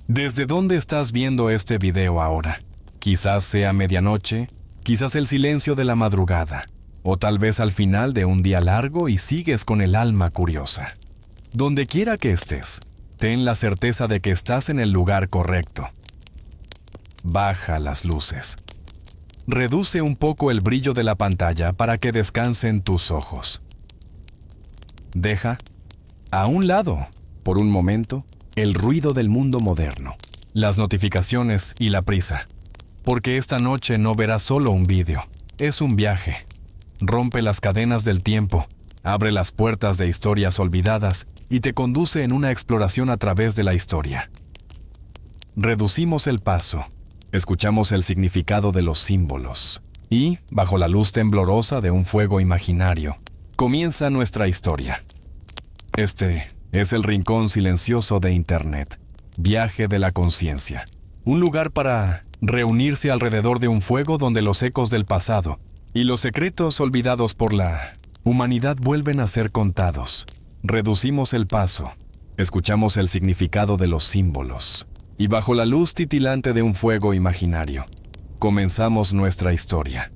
¿Desde dónde estás viendo este video ahora? Quizás sea medianoche, quizás el silencio de la madrugada, o tal vez al final de un día largo y sigues con el alma curiosa. Donde quiera que estés, ten la certeza de que estás en el lugar correcto. Baja las luces. Reduce un poco el brillo de la pantalla para que descansen tus ojos. Deja a un lado, por un momento, el ruido del mundo moderno, las notificaciones y la prisa. Porque esta noche no verás solo un vídeo, es un viaje. Rompe las cadenas del tiempo, abre las puertas de historias olvidadas y te conduce en una exploración a través de la historia. Reducimos el paso, escuchamos el significado de los símbolos y, bajo la luz temblorosa de un fuego imaginario, comienza nuestra historia. Este es el rincón silencioso de Internet, viaje de la conciencia, un lugar para reunirse alrededor de un fuego donde los ecos del pasado y los secretos olvidados por la humanidad vuelven a ser contados. Reducimos el paso, escuchamos el significado de los símbolos y bajo la luz titilante de un fuego imaginario, comenzamos nuestra historia.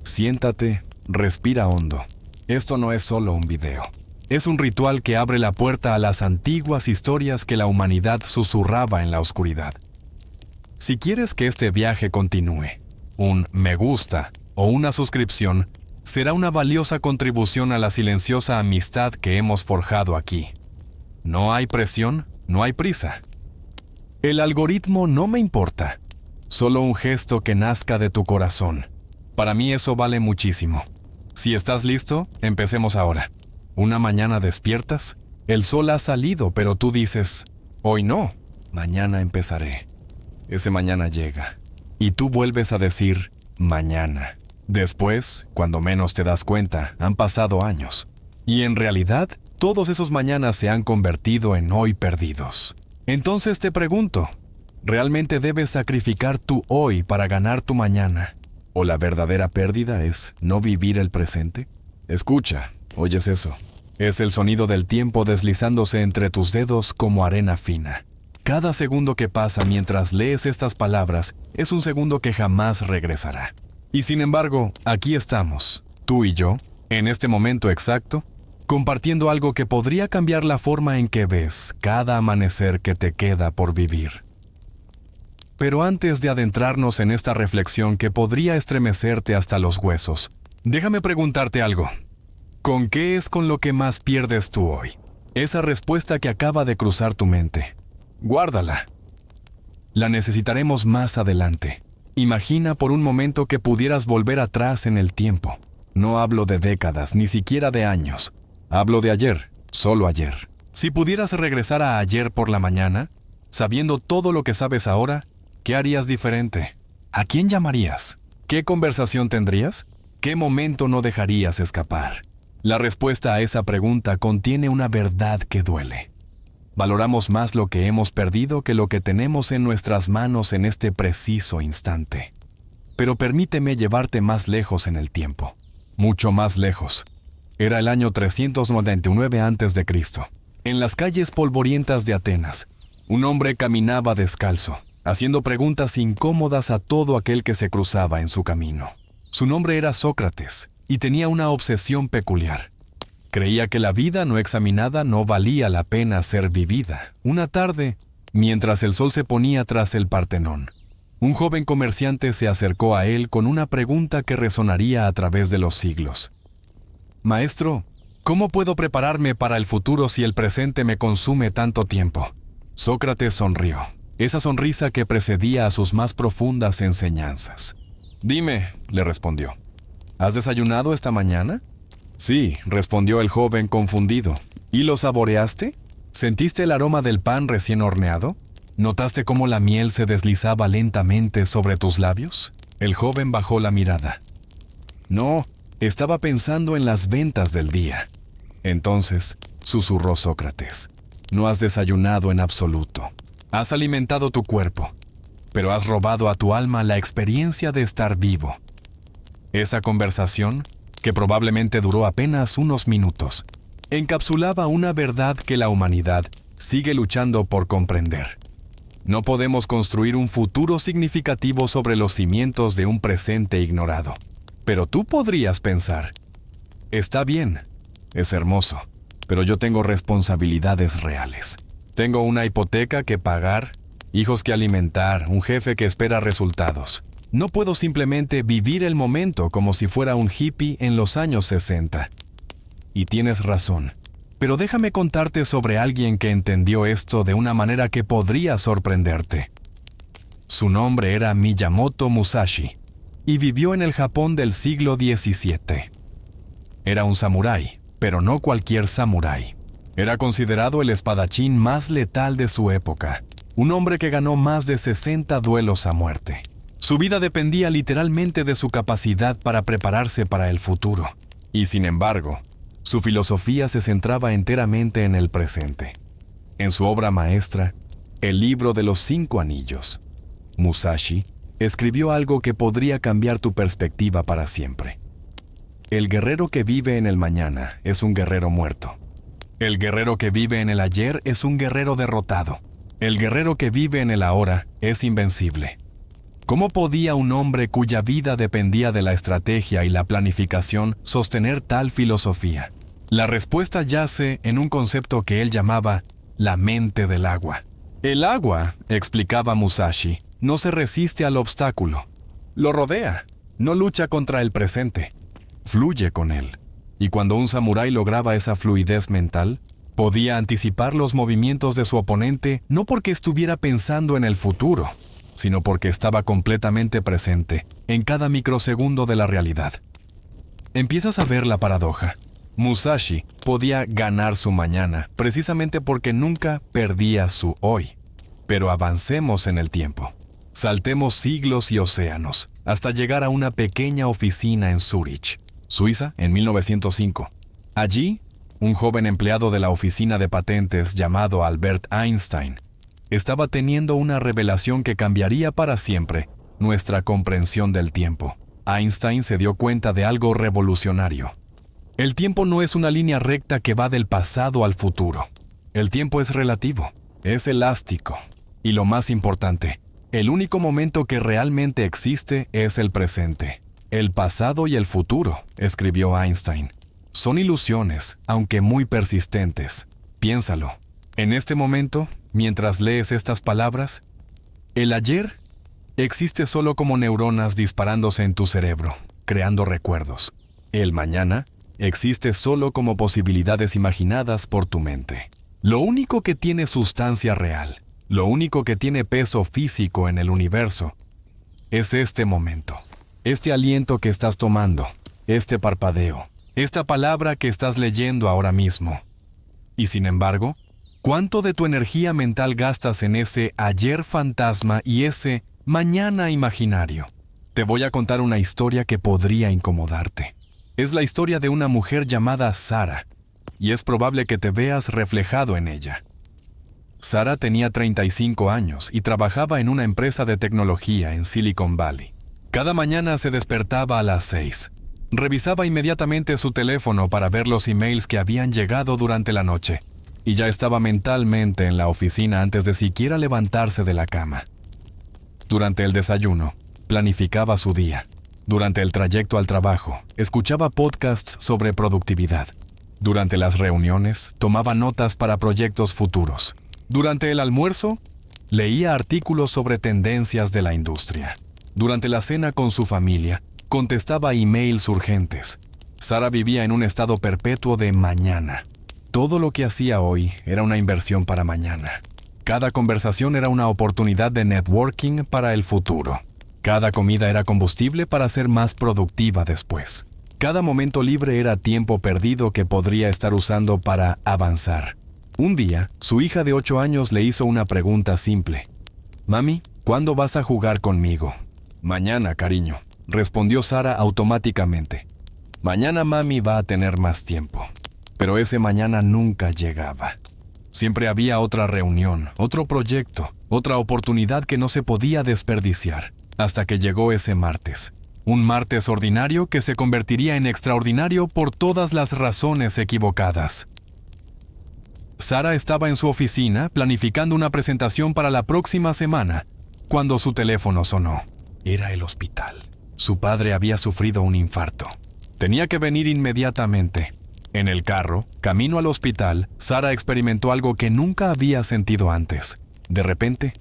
Siéntate, respira hondo. Esto no es solo un video. Es un ritual que abre la puerta a las antiguas historias que la humanidad susurraba en la oscuridad. Si quieres que este viaje continúe, un me gusta o una suscripción será una valiosa contribución a la silenciosa amistad que hemos forjado aquí. No hay presión, no hay prisa. El algoritmo no me importa, solo un gesto que nazca de tu corazón. Para mí eso vale muchísimo. Si estás listo, empecemos ahora. Una mañana despiertas, el sol ha salido, pero tú dices, hoy no, mañana empezaré. Ese mañana llega, y tú vuelves a decir, mañana. Después, cuando menos te das cuenta, han pasado años. Y en realidad, todos esos mañanas se han convertido en hoy perdidos. Entonces te pregunto, ¿realmente debes sacrificar tu hoy para ganar tu mañana? ¿O la verdadera pérdida es no vivir el presente? Escucha. ¿Oyes eso? Es el sonido del tiempo deslizándose entre tus dedos como arena fina. Cada segundo que pasa mientras lees estas palabras es un segundo que jamás regresará. Y sin embargo, aquí estamos, tú y yo, en este momento exacto, compartiendo algo que podría cambiar la forma en que ves cada amanecer que te queda por vivir. Pero antes de adentrarnos en esta reflexión que podría estremecerte hasta los huesos, déjame preguntarte algo. ¿Con qué es con lo que más pierdes tú hoy? Esa respuesta que acaba de cruzar tu mente. Guárdala. La necesitaremos más adelante. Imagina por un momento que pudieras volver atrás en el tiempo. No hablo de décadas, ni siquiera de años. Hablo de ayer, solo ayer. Si pudieras regresar a ayer por la mañana, sabiendo todo lo que sabes ahora, ¿qué harías diferente? ¿A quién llamarías? ¿Qué conversación tendrías? ¿Qué momento no dejarías escapar? La respuesta a esa pregunta contiene una verdad que duele. Valoramos más lo que hemos perdido que lo que tenemos en nuestras manos en este preciso instante. Pero permíteme llevarte más lejos en el tiempo. Mucho más lejos. Era el año 399 a.C. En las calles polvorientas de Atenas, un hombre caminaba descalzo, haciendo preguntas incómodas a todo aquel que se cruzaba en su camino. Su nombre era Sócrates, y tenía una obsesión peculiar. Creía que la vida no examinada no valía la pena ser vivida. Una tarde, mientras el sol se ponía tras el Partenón, un joven comerciante se acercó a él con una pregunta que resonaría a través de los siglos. «Maestro, ¿cómo puedo prepararme para el futuro si el presente me consume tanto tiempo?» Sócrates sonrió, esa sonrisa que precedía a sus más profundas enseñanzas. «Dime», le respondió, ¿has desayunado esta mañana? Sí, respondió el joven confundido. ¿Y lo saboreaste? ¿Sentiste el aroma del pan recién horneado? ¿Notaste cómo la miel se deslizaba lentamente sobre tus labios? El joven bajó la mirada. No, estaba pensando en las ventas del día. Entonces, susurró Sócrates, no has desayunado en absoluto. Has alimentado tu cuerpo, pero has robado a tu alma la experiencia de estar vivo. Esa conversación, que probablemente duró apenas unos minutos, encapsulaba una verdad que la humanidad sigue luchando por comprender. No podemos construir un futuro significativo sobre los cimientos de un presente ignorado. Pero tú podrías pensar, está bien, es hermoso, pero yo tengo responsabilidades reales. Tengo una hipoteca que pagar, hijos que alimentar, un jefe que espera resultados. No puedo simplemente vivir el momento como si fuera un hippie en los años 60. Y tienes razón. Pero déjame contarte sobre alguien que entendió esto de una manera que podría sorprenderte. Su nombre era Miyamoto Musashi, y vivió en el Japón del siglo XVII. Era un samurái, pero no cualquier samurái. Era considerado el espadachín más letal de su época, un hombre que ganó más de 60 duelos a muerte. Su vida dependía literalmente de su capacidad para prepararse para el futuro, y sin embargo, su filosofía se centraba enteramente en el presente. En su obra maestra, El libro de los 5 anillos, Musashi escribió algo que podría cambiar tu perspectiva para siempre. El guerrero que vive en el mañana es un guerrero muerto. El guerrero que vive en el ayer es un guerrero derrotado. El guerrero que vive en el ahora es invencible. ¿Cómo podía un hombre cuya vida dependía de la estrategia y la planificación sostener tal filosofía? La respuesta yace en un concepto que él llamaba la mente del agua. El agua, explicaba Musashi, no se resiste al obstáculo. Lo rodea, no lucha contra el presente. Fluye con él. Y cuando un samurái lograba esa fluidez mental, podía anticipar los movimientos de su oponente no porque estuviera pensando en el futuro, sino porque estaba completamente presente en cada microsegundo de la realidad. Empiezas a ver la paradoja. Musashi podía ganar su mañana precisamente porque nunca perdía su hoy. Pero avancemos en el tiempo. Saltemos siglos y océanos hasta llegar a una pequeña oficina en Zúrich, Suiza, en 1905. Allí, un joven empleado de la oficina de patentes llamado Albert Einstein estaba teniendo una revelación que cambiaría para siempre nuestra comprensión del tiempo. Einstein se dio cuenta de algo revolucionario. El tiempo no es una línea recta que va del pasado al futuro. El tiempo es relativo, es elástico. Y lo más importante, el único momento que realmente existe es el presente. El pasado y el futuro, escribió Einstein, son ilusiones, aunque muy persistentes. Piénsalo. En este momento, mientras lees estas palabras, el ayer existe solo como neuronas disparándose en tu cerebro, creando recuerdos. El mañana existe solo como posibilidades imaginadas por tu mente. Lo único que tiene sustancia real, lo único que tiene peso físico en el universo, es este momento, este aliento que estás tomando, este parpadeo, esta palabra que estás leyendo ahora mismo. Y sin embargo, ¿cuánto de tu energía mental gastas en ese ayer fantasma y ese mañana imaginario? Te voy a contar una historia que podría incomodarte. Es la historia de una mujer llamada Sara, y es probable que te veas reflejado en ella. Sara tenía 35 años y trabajaba en una empresa de tecnología en Silicon Valley. Cada mañana se despertaba a las 6. Revisaba inmediatamente su teléfono para ver los emails que habían llegado durante la noche, y ya estaba mentalmente en la oficina antes de siquiera levantarse de la cama. Durante el desayuno, planificaba su día. Durante el trayecto al trabajo, escuchaba podcasts sobre productividad. Durante las reuniones, tomaba notas para proyectos futuros. Durante el almuerzo, leía artículos sobre tendencias de la industria. Durante la cena con su familia, contestaba emails urgentes. Sara vivía en un estado perpetuo de mañana. Todo lo que hacía hoy era una inversión para mañana. Cada conversación era una oportunidad de networking para el futuro. Cada comida era combustible para ser más productiva después. Cada momento libre era tiempo perdido que podría estar usando para avanzar. Un día, su hija de 8 años le hizo una pregunta simple. «Mami, ¿cuándo vas a jugar conmigo?» «Mañana, cariño», respondió Sara automáticamente. Mañana mami va a tener más tiempo. Pero ese mañana nunca llegaba. Siempre había otra reunión, otro proyecto, otra oportunidad que no se podía desperdiciar. Hasta que llegó ese martes. Un martes ordinario que se convertiría en extraordinario por todas las razones equivocadas. Sara estaba en su oficina planificando una presentación para la próxima semana cuando su teléfono sonó. Era el hospital. Su padre había sufrido un infarto. Tenía que venir inmediatamente. En el carro, camino al hospital, Sara experimentó algo que nunca había sentido antes. De repente,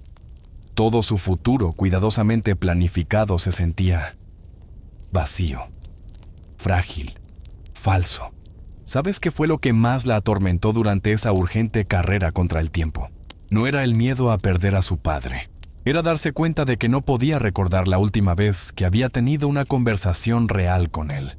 todo su futuro cuidadosamente planificado se sentía vacío, frágil, falso. ¿Sabes qué fue lo que más la atormentó durante esa urgente carrera contra el tiempo? No era el miedo a perder a su padre. Era darse cuenta de que no podía recordar la última vez que había tenido una conversación real con él.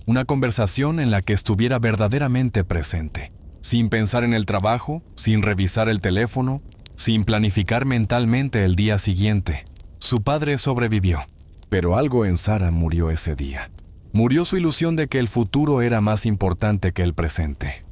Una conversación en la que estuviera verdaderamente presente, sin pensar en el trabajo, sin revisar el teléfono, sin planificar mentalmente el día siguiente. Su padre sobrevivió, pero algo en Sara murió ese día. Murió su ilusión de que el futuro era más importante que el presente.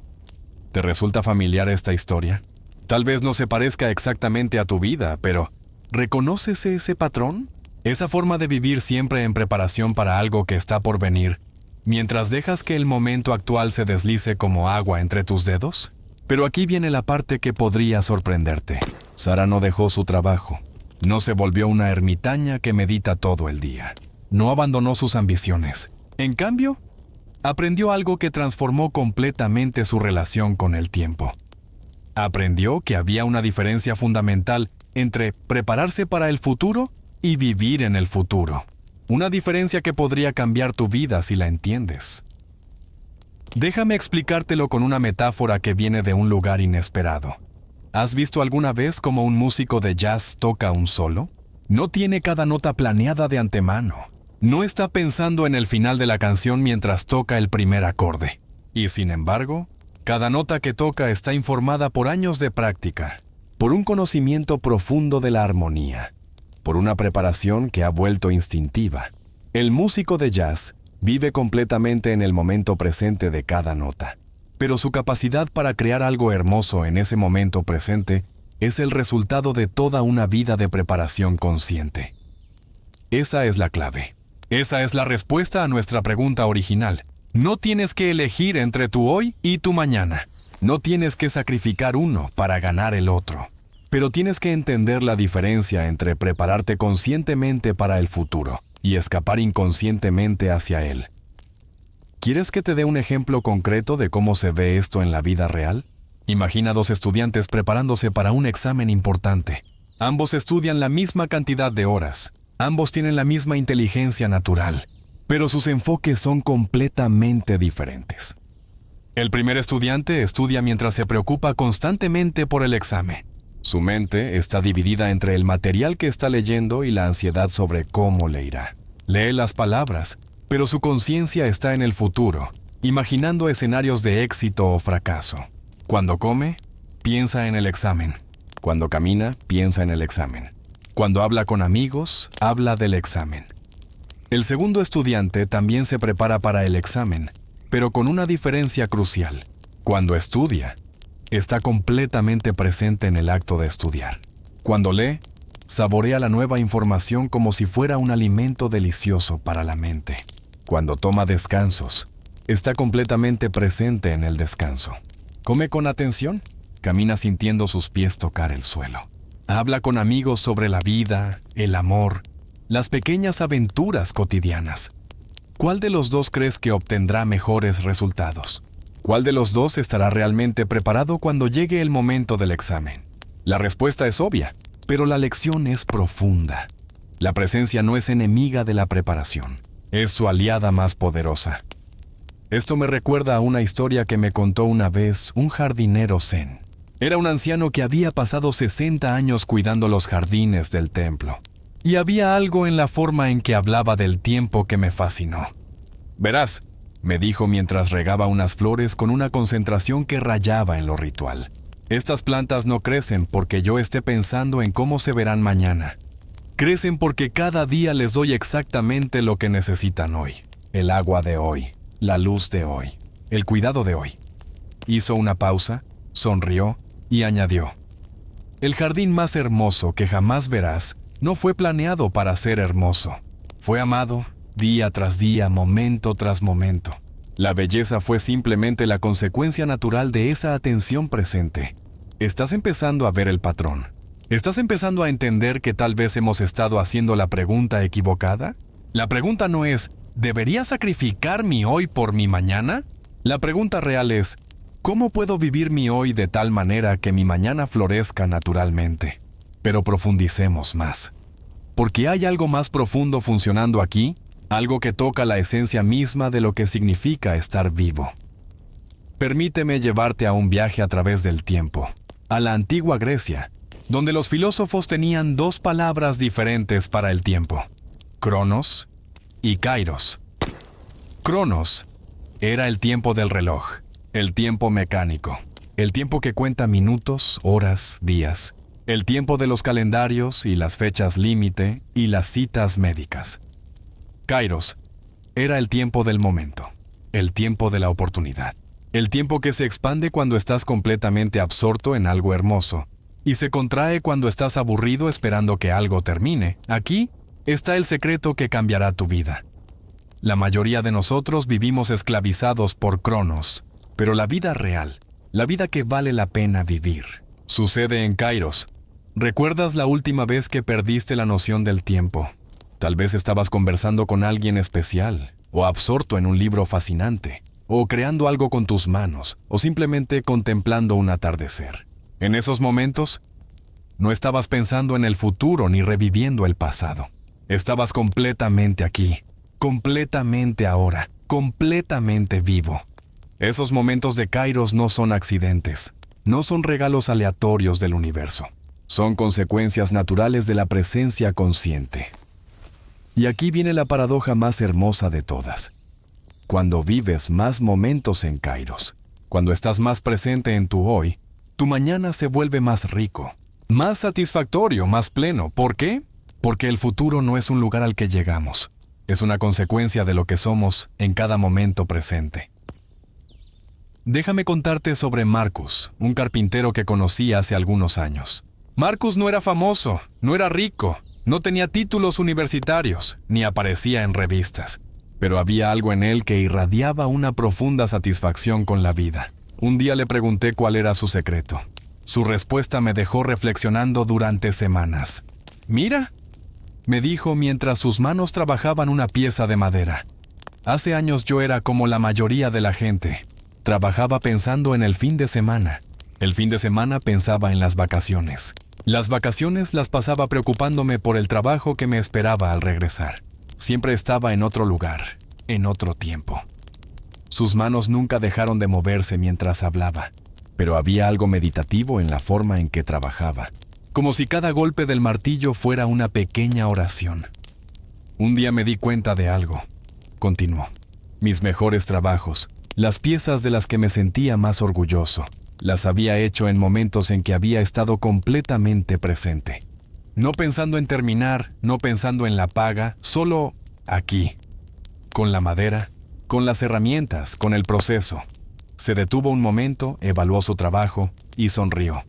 ¿Te resulta familiar esta historia? Tal vez no se parezca exactamente a tu vida, pero ¿reconoces ese patrón? Esa forma de vivir siempre en preparación para algo que está por venir, mientras dejas que el momento actual se deslice como agua entre tus dedos. Pero aquí viene la parte que podría sorprenderte. Sara no dejó su trabajo. No se volvió una ermitaña que medita todo el día. No abandonó sus ambiciones. En cambio, aprendió algo que transformó completamente su relación con el tiempo. Aprendió que había una diferencia fundamental entre prepararse para el futuro y vivir en el futuro. Una diferencia que podría cambiar tu vida si la entiendes. Déjame explicártelo con una metáfora que viene de un lugar inesperado. ¿Has visto alguna vez cómo un músico de jazz toca un solo? No tiene cada nota planeada de antemano. No está pensando en el final de la canción mientras toca el primer acorde. Y sin embargo, cada nota que toca está informada por años de práctica, por un conocimiento profundo de la armonía, por una preparación que ha vuelto instintiva. El músico de jazz vive completamente en el momento presente de cada nota, pero su capacidad para crear algo hermoso en ese momento presente es el resultado de toda una vida de preparación consciente. Esa es la clave. Esa es la respuesta a nuestra pregunta original. No tienes que elegir entre tu hoy y tu mañana. No tienes que sacrificar uno para ganar el otro. Pero tienes que entender la diferencia entre prepararte conscientemente para el futuro y escapar inconscientemente hacia él. ¿Quieres que te dé un ejemplo concreto de cómo se ve esto en la vida real? Imagina dos estudiantes preparándose para un examen importante. Ambos estudian la misma cantidad de horas. Ambos tienen la misma inteligencia natural, pero sus enfoques son completamente diferentes. El primer estudiante estudia mientras se preocupa constantemente por el examen. Su mente está dividida entre el material que está leyendo y la ansiedad sobre cómo le irá. Lee las palabras, pero su conciencia está en el futuro, imaginando escenarios de éxito o fracaso. Cuando come, piensa en el examen. Cuando camina, piensa en el examen. Cuando habla con amigos, habla del examen. El segundo estudiante también se prepara para el examen, pero con una diferencia crucial. Cuando estudia, está completamente presente en el acto de estudiar. Cuando lee, saborea la nueva información como si fuera un alimento delicioso para la mente. Cuando toma descansos, está completamente presente en el descanso. Come con atención, camina sintiendo sus pies tocar el suelo. Habla con amigos sobre la vida, el amor, las pequeñas aventuras cotidianas. ¿Cuál de los dos crees que obtendrá mejores resultados? ¿Cuál de los dos estará realmente preparado cuando llegue el momento del examen? La respuesta es obvia, pero la lección es profunda. La presencia no es enemiga de la preparación, es su aliada más poderosa. Esto me recuerda a una historia que me contó una vez un jardinero zen. Era un anciano que había pasado 60 años cuidando los jardines del templo. Y había algo en la forma en que hablaba del tiempo que me fascinó. Verás, me dijo mientras regaba unas flores con una concentración que rayaba en lo ritual. Estas plantas no crecen porque yo esté pensando en cómo se verán mañana. Crecen porque cada día les doy exactamente lo que necesitan hoy. El agua de hoy, la luz de hoy, el cuidado de hoy. Hizo una pausa, sonrió y añadió: el jardín más hermoso que jamás verás no fue planeado para ser hermoso. Fue amado día tras día, momento tras momento. La belleza fue simplemente la consecuencia natural de esa atención presente. Estás empezando a ver el patrón. ¿Estás empezando a entender que tal vez hemos estado haciendo la pregunta equivocada? La pregunta no es, ¿debería sacrificar mi hoy por mi mañana? La pregunta real es, ¿cómo puedo vivir mi hoy de tal manera que mi mañana florezca naturalmente? Pero profundicemos más. Porque hay algo más profundo funcionando aquí, algo que toca la esencia misma de lo que significa estar vivo. Permíteme llevarte a un viaje a través del tiempo, a la antigua Grecia, donde los filósofos tenían dos palabras diferentes para el tiempo, Cronos y Kairos. Cronos era el tiempo del reloj, el tiempo mecánico, el tiempo que cuenta minutos, horas, días, el tiempo de los calendarios y las fechas límite y las citas médicas. Kairos era el tiempo del momento, el tiempo de la oportunidad, el tiempo que se expande cuando estás completamente absorto en algo hermoso y se contrae cuando estás aburrido esperando que algo termine. Aquí está el secreto que cambiará tu vida. La mayoría de nosotros vivimos esclavizados por Cronos, pero la vida real, la vida que vale la pena vivir, sucede en Kairos. ¿Recuerdas la última vez que perdiste la noción del tiempo? Tal vez estabas conversando con alguien especial, o absorto en un libro fascinante, o creando algo con tus manos, o simplemente contemplando un atardecer. En esos momentos, no estabas pensando en el futuro ni reviviendo el pasado. Estabas completamente aquí, completamente ahora, completamente vivo. Esos momentos de Kairos no son accidentes, no son regalos aleatorios del universo. Son consecuencias naturales de la presencia consciente. Y aquí viene la paradoja más hermosa de todas. Cuando vives más momentos en Kairos, cuando estás más presente en tu hoy, tu mañana se vuelve más rico, más satisfactorio, más pleno. ¿Por qué? Porque el futuro no es un lugar al que llegamos. Es una consecuencia de lo que somos en cada momento presente. Déjame contarte sobre Marcus, un carpintero que conocí hace algunos años. Marcus no era famoso, no era rico, no tenía títulos universitarios, ni aparecía en revistas. Pero había algo en él que irradiaba una profunda satisfacción con la vida. Un día le pregunté cuál era su secreto. Su respuesta me dejó reflexionando durante semanas. «Mira», me dijo mientras sus manos trabajaban una pieza de madera. Hace años yo era como la mayoría de la gente. Trabajaba pensando en el fin de semana. El fin de semana pensaba en las vacaciones. Las vacaciones las pasaba preocupándome por el trabajo que me esperaba al regresar. Siempre estaba en otro lugar, en otro tiempo. Sus manos nunca dejaron de moverse mientras hablaba, pero había algo meditativo en la forma en que trabajaba, como si cada golpe del martillo fuera una pequeña oración. Un día me di cuenta de algo. Continuó. Mis mejores trabajos, las piezas de las que me sentía más orgulloso, las había hecho en momentos en que había estado completamente presente. No pensando en terminar, no pensando en la paga, solo aquí, con la madera, con las herramientas, con el proceso. Se detuvo un momento, evaluó su trabajo y sonrió.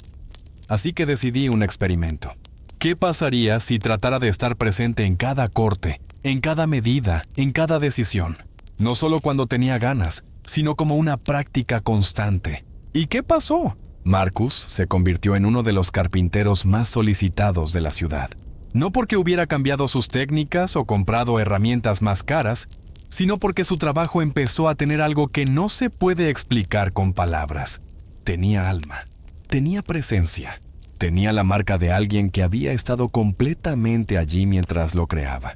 Así que decidí un experimento. ¿Qué pasaría si tratara de estar presente en cada corte, en cada medida, en cada decisión? No solo cuando tenía ganas, sino como una práctica constante. ¿Y qué pasó? Marcus se convirtió en uno de los carpinteros más solicitados de la ciudad. No porque hubiera cambiado sus técnicas o comprado herramientas más caras, sino porque su trabajo empezó a tener algo que no se puede explicar con palabras. Tenía alma, tenía presencia, tenía la marca de alguien que había estado completamente allí mientras lo creaba.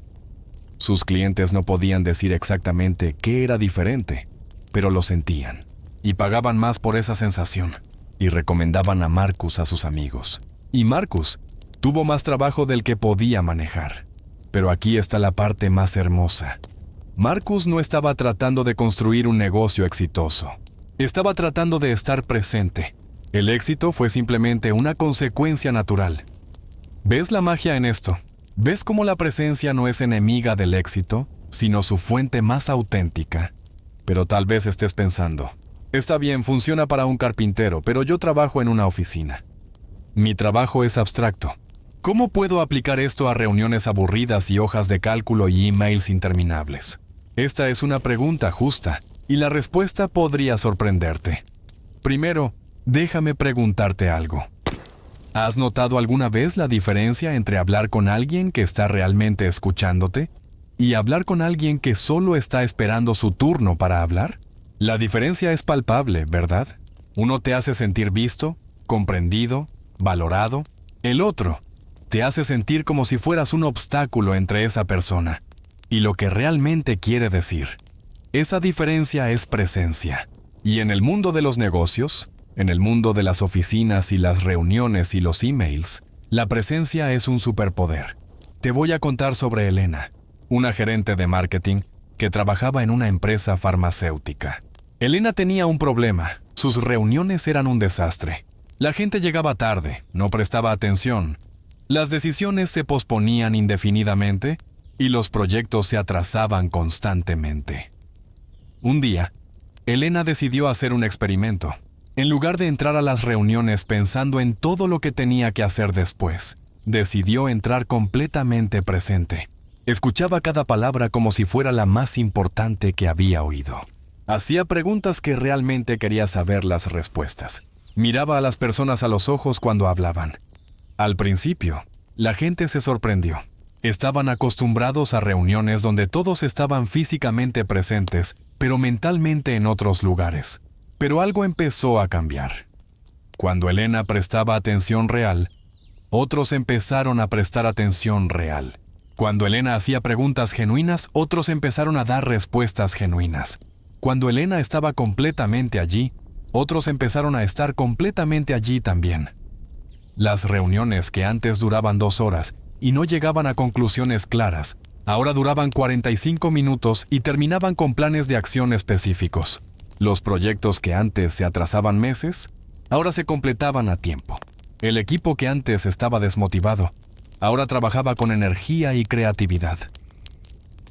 Sus clientes no podían decir exactamente qué era diferente, pero lo sentían, y pagaban más por esa sensación, y recomendaban a Marcus a sus amigos. Y Marcus tuvo más trabajo del que podía manejar. Pero aquí está la parte más hermosa. Marcus no estaba tratando de construir un negocio exitoso. Estaba tratando de estar presente. El éxito fue simplemente una consecuencia natural. ¿Ves la magia en esto? ¿Ves cómo la presencia no es enemiga del éxito, sino su fuente más auténtica? Pero tal vez estés pensando, está bien, funciona para un carpintero, pero yo trabajo en una oficina. Mi trabajo es abstracto. ¿Cómo puedo aplicar esto a reuniones aburridas y hojas de cálculo y emails interminables? Esta es una pregunta justa, Y la respuesta podría sorprenderte. Primero, déjame preguntarte algo. ¿Has notado alguna vez la diferencia entre hablar con alguien que está realmente escuchándote y hablar con alguien que solo está esperando su turno para hablar? La diferencia es palpable, ¿verdad? Uno te hace sentir visto, comprendido, valorado. El otro te hace sentir como si fueras un obstáculo entre esa persona y lo que realmente quiere decir. Esa diferencia es presencia. Y en el mundo de los negocios, en el mundo de las oficinas y las reuniones y los emails, la presencia es un superpoder. Te voy a contar sobre Elena, una gerente de marketing que trabajaba en una empresa farmacéutica. Elena tenía un problema. Sus reuniones eran un desastre. La gente llegaba tarde, no prestaba atención. Las decisiones se posponían indefinidamente y los proyectos se atrasaban constantemente. Un día, Elena decidió hacer un experimento. En lugar de entrar a las reuniones pensando en todo lo que tenía que hacer después, decidió entrar completamente presente. Escuchaba cada palabra como si fuera la más importante que había oído. Hacía preguntas que realmente quería saber las respuestas. Miraba a las personas a los ojos cuando hablaban. Al principio, la gente se sorprendió. Estaban acostumbrados a reuniones donde todos estaban físicamente presentes, pero mentalmente en otros lugares. Pero algo empezó a cambiar. Cuando Elena prestaba atención real, otros empezaron a prestar atención real. Cuando Elena hacía preguntas genuinas, otros empezaron a dar respuestas genuinas. Cuando Elena estaba completamente allí, otros empezaron a estar completamente allí también. Las reuniones que antes duraban 2 horas y no llegaban a conclusiones claras, ahora duraban 45 minutos y terminaban con planes de acción específicos. Los proyectos que antes se atrasaban meses, ahora se completaban a tiempo. El equipo que antes estaba desmotivado, ahora trabajaba con energía y creatividad.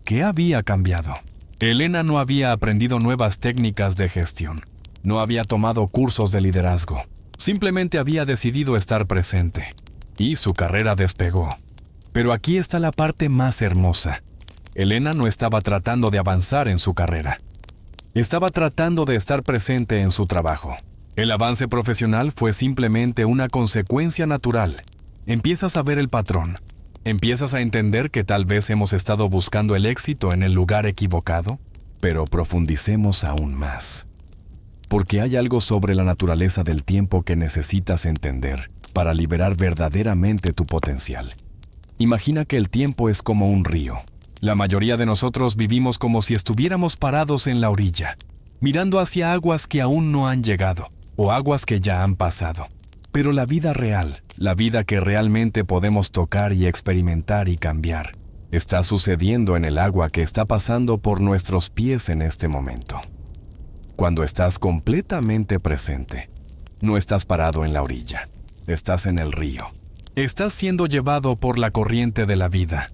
¿Qué había cambiado? Elena no había aprendido nuevas técnicas de gestión. No había tomado cursos de liderazgo. Simplemente había decidido estar presente. Y su carrera despegó. Pero aquí está la parte más hermosa. Elena no estaba tratando de avanzar en su carrera. Estaba tratando de estar presente en su trabajo. El avance profesional fue simplemente una consecuencia natural. Empiezas a ver el patrón. Empiezas a entender que tal vez hemos estado buscando el éxito en el lugar equivocado, pero profundicemos aún más. Porque hay algo sobre la naturaleza del tiempo que necesitas entender para liberar verdaderamente tu potencial. Imagina que el tiempo es como un río. La mayoría de nosotros vivimos como si estuviéramos parados en la orilla, mirando hacia aguas que aún no han llegado, o aguas que ya han pasado. Pero la vida real, la vida que realmente podemos tocar y experimentar y cambiar, está sucediendo en el agua que está pasando por nuestros pies en este momento. Cuando estás completamente presente, no estás parado en la orilla, estás en el río. Estás siendo llevado por la corriente de la vida,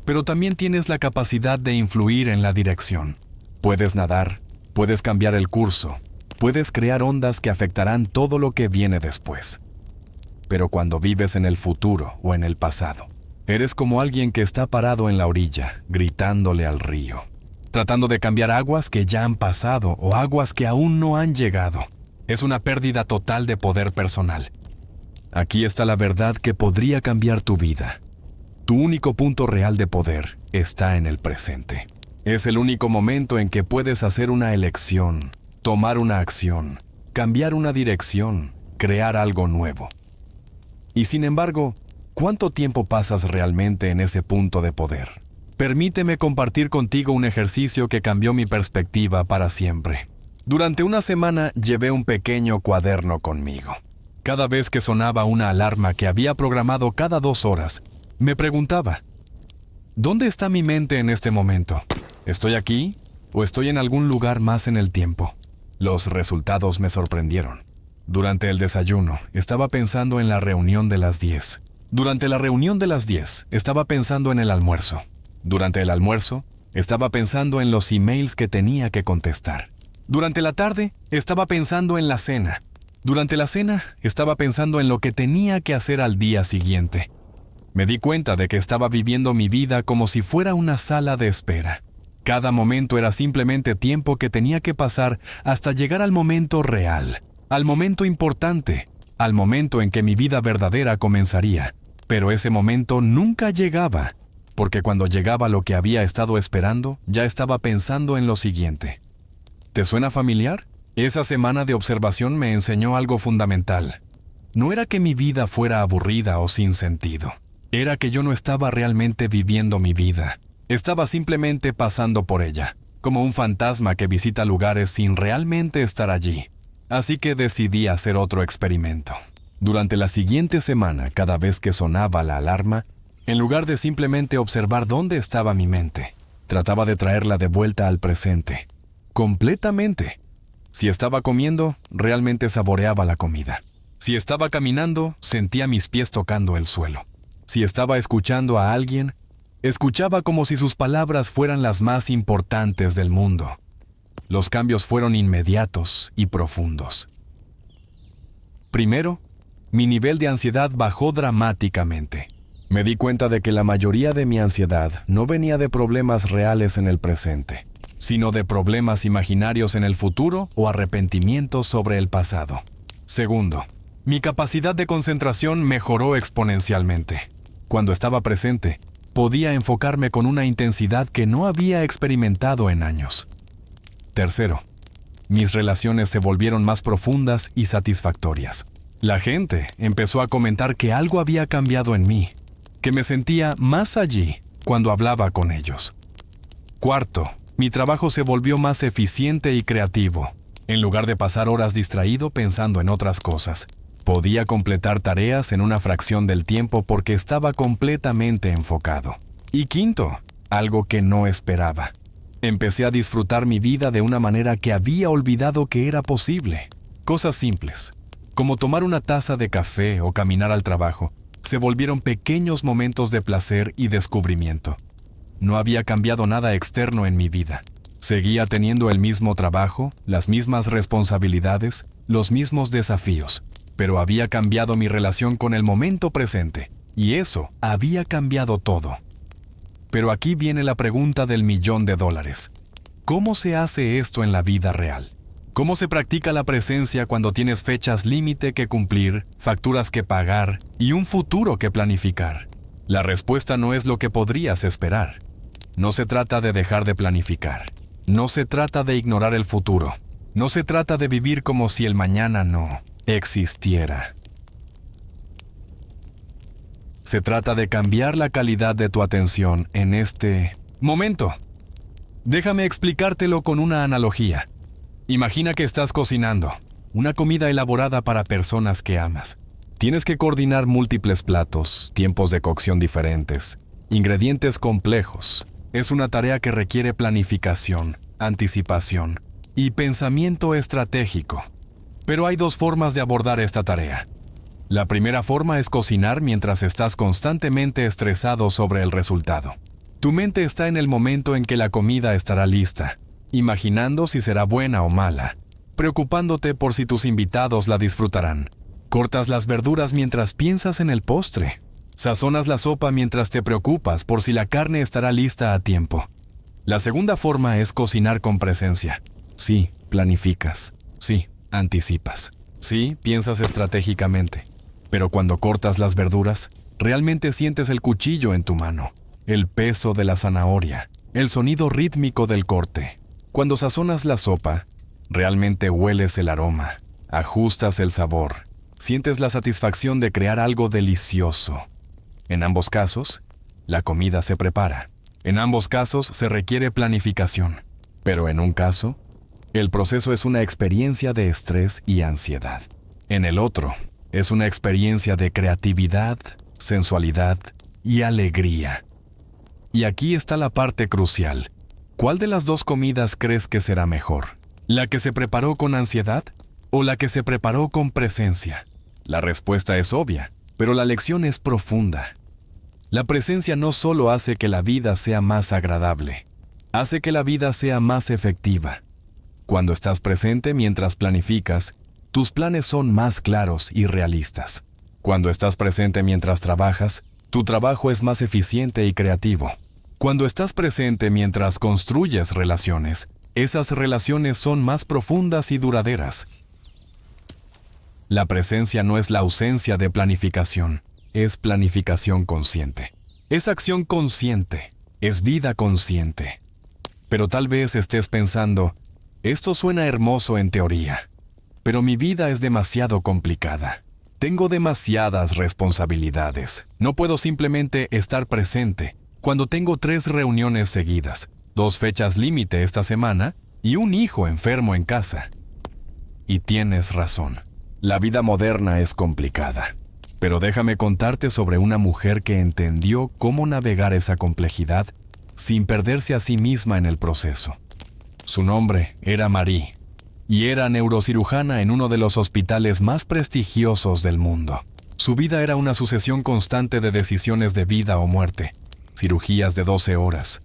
pero también tienes la capacidad de influir en la dirección. Puedes nadar, puedes cambiar el curso, puedes crear ondas que afectarán todo lo que viene después. Pero cuando vives en el futuro o en el pasado, eres como alguien que está parado en la orilla, gritándole al río, tratando de cambiar aguas que ya han pasado o aguas que aún no han llegado. Es una pérdida total de poder personal. Aquí está la verdad que podría cambiar tu vida. Tu único punto real de poder está en el presente. Es el único momento en que puedes hacer una elección, tomar una acción, cambiar una dirección, crear algo nuevo. Y sin embargo, ¿cuánto tiempo pasas realmente en ese punto de poder? Permíteme compartir contigo un ejercicio que cambió mi perspectiva para siempre. Durante una semana llevé un pequeño cuaderno conmigo. Cada vez que sonaba una alarma que había programado cada 2 horas, me preguntaba, ¿dónde está mi mente en este momento? ¿Estoy aquí o estoy en algún lugar más en el tiempo? Los resultados me sorprendieron. Durante el desayuno, estaba pensando en la reunión de las 10. Durante la reunión de las 10, estaba pensando en el almuerzo. Durante el almuerzo, estaba pensando en los emails que tenía que contestar. Durante la tarde, estaba pensando en la cena. Durante la cena, estaba pensando en lo que tenía que hacer al día siguiente. Me di cuenta de que estaba viviendo mi vida como si fuera una sala de espera. Cada momento era simplemente tiempo que tenía que pasar hasta llegar al momento real, al momento importante, al momento en que mi vida verdadera comenzaría. Pero ese momento nunca llegaba, porque cuando llegaba lo que había estado esperando, ya estaba pensando en lo siguiente. ¿Te suena familiar? Esa semana de observación me enseñó algo fundamental. No era que mi vida fuera aburrida o sin sentido. Era que yo no estaba realmente viviendo mi vida. Estaba simplemente pasando por ella, como un fantasma que visita lugares sin realmente estar allí. Así que decidí hacer otro experimento. Durante la siguiente semana, cada vez que sonaba la alarma, en lugar de simplemente observar dónde estaba mi mente, trataba de traerla de vuelta al presente. Completamente. Si estaba comiendo, realmente saboreaba la comida. Si estaba caminando, sentía mis pies tocando el suelo. Si estaba escuchando a alguien, escuchaba como si sus palabras fueran las más importantes del mundo. Los cambios fueron inmediatos y profundos. Primero, mi nivel de ansiedad bajó dramáticamente. Me di cuenta de que la mayoría de mi ansiedad no venía de problemas reales en el presente, sino de problemas imaginarios en el futuro o arrepentimientos sobre el pasado. Segundo, mi capacidad de concentración mejoró exponencialmente. Cuando estaba presente, podía enfocarme con una intensidad que no había experimentado en años. Tercero, mis relaciones se volvieron más profundas y satisfactorias. La gente empezó a comentar que algo había cambiado en mí, que me sentía más allí cuando hablaba con ellos. Cuarto, mi trabajo se volvió más eficiente y creativo. En lugar de pasar horas distraído pensando en otras cosas, podía completar tareas en una fracción del tiempo porque estaba completamente enfocado. Y quinto, algo que no esperaba. Empecé a disfrutar mi vida de una manera que había olvidado que era posible. Cosas simples, como tomar una taza de café o caminar al trabajo, se volvieron pequeños momentos de placer y descubrimiento. No había cambiado nada externo en mi vida. Seguía teniendo el mismo trabajo, las mismas responsabilidades, los mismos desafíos, pero había cambiado mi relación con el momento presente, y eso había cambiado todo. Pero aquí viene la pregunta del $1.000.000. ¿Cómo se hace esto en la vida real? ¿Cómo se practica la presencia cuando tienes fechas límite que cumplir, facturas que pagar y un futuro que planificar? La respuesta no es lo que podrías esperar. No se trata de dejar de planificar. No se trata de ignorar el futuro. No se trata de vivir como si el mañana no existiera. Se trata de cambiar la calidad de tu atención en este momento. Déjame explicártelo con una analogía. Imagina que estás cocinando una comida elaborada para personas que amas. Tienes que coordinar múltiples platos, tiempos de cocción diferentes, ingredientes complejos. Es una tarea que requiere planificación, anticipación y pensamiento estratégico. Pero hay dos formas de abordar esta tarea. La primera forma es cocinar mientras estás constantemente estresado sobre el resultado. Tu mente está en el momento en que la comida estará lista, imaginando si será buena o mala, preocupándote por si tus invitados la disfrutarán. Cortas las verduras mientras piensas en el postre. Sazonas la sopa mientras te preocupas por si la carne estará lista a tiempo. La segunda forma es cocinar con presencia. Sí, planificas. Sí, anticipas. Sí, piensas estratégicamente. Pero cuando cortas las verduras, realmente sientes el cuchillo en tu mano, el peso de la zanahoria, el sonido rítmico del corte. Cuando sazonas la sopa, realmente hueles el aroma, ajustas el sabor, sientes la satisfacción de crear algo delicioso. En ambos casos, la comida se prepara. En ambos casos se requiere planificación. Pero en un caso, el proceso es una experiencia de estrés y ansiedad. En el otro, es una experiencia de creatividad, sensualidad y alegría. Y aquí está la parte crucial. ¿Cuál de las dos comidas crees que será mejor? ¿La que se preparó con ansiedad o la que se preparó con presencia? La respuesta es obvia, pero la lección es profunda. La presencia no solo hace que la vida sea más agradable, hace que la vida sea más efectiva. Cuando estás presente mientras planificas, tus planes son más claros y realistas. Cuando estás presente mientras trabajas, tu trabajo es más eficiente y creativo. Cuando estás presente mientras construyes relaciones, esas relaciones son más profundas y duraderas. La presencia no es la ausencia de planificación, es planificación consciente. Es acción consciente, es vida consciente. Pero tal vez estés pensando, esto suena hermoso en teoría, pero mi vida es demasiado complicada. Tengo demasiadas responsabilidades. No puedo simplemente estar presente cuando tengo 3 reuniones seguidas, 2 fechas límite esta semana y un hijo enfermo en casa. Y tienes razón. La vida moderna es complicada. Pero déjame contarte sobre una mujer que entendió cómo navegar esa complejidad sin perderse a sí misma en el proceso. Su nombre era Marie, y era neurocirujana en uno de los hospitales más prestigiosos del mundo. Su vida era una sucesión constante de decisiones de vida o muerte, cirugías de 12 horas,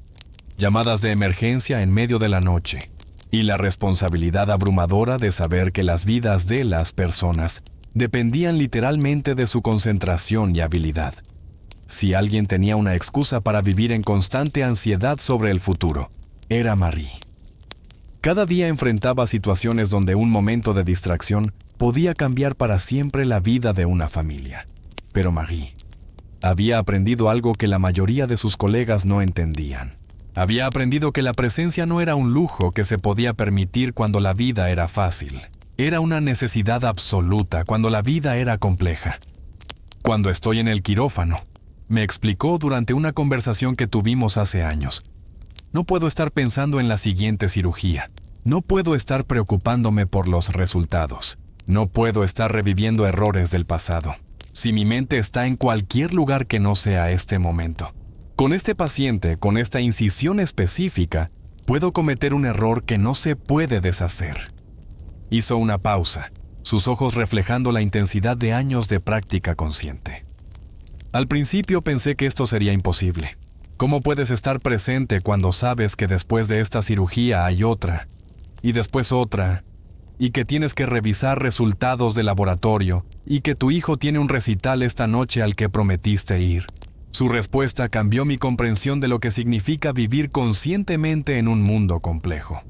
llamadas de emergencia en medio de la noche, y la responsabilidad abrumadora de saber que las vidas de las personas dependían literalmente de su concentración y habilidad. Si alguien tenía una excusa para vivir en constante ansiedad sobre el futuro, era Marie. Cada día enfrentaba situaciones donde un momento de distracción podía cambiar para siempre la vida de una familia. Pero Marie había aprendido algo que la mayoría de sus colegas no entendían. Había aprendido que la presencia no era un lujo que se podía permitir cuando la vida era fácil. Era una necesidad absoluta cuando la vida era compleja. Cuando estoy en el quirófano, me explicó durante una conversación que tuvimos hace años, no puedo estar pensando en la siguiente cirugía. No puedo estar preocupándome por los resultados. No puedo estar reviviendo errores del pasado. Si mi mente está en cualquier lugar que no sea este momento. Con este paciente, con esta incisión específica, puedo cometer un error que no se puede deshacer. Hizo una pausa, sus ojos reflejando la intensidad de años de práctica consciente. Al principio pensé que esto sería imposible. ¿Cómo puedes estar presente cuando sabes que después de esta cirugía hay otra, y después otra, y que tienes que revisar resultados de laboratorio, y que tu hijo tiene un recital esta noche al que prometiste ir? Su respuesta cambió mi comprensión de lo que significa vivir conscientemente en un mundo complejo.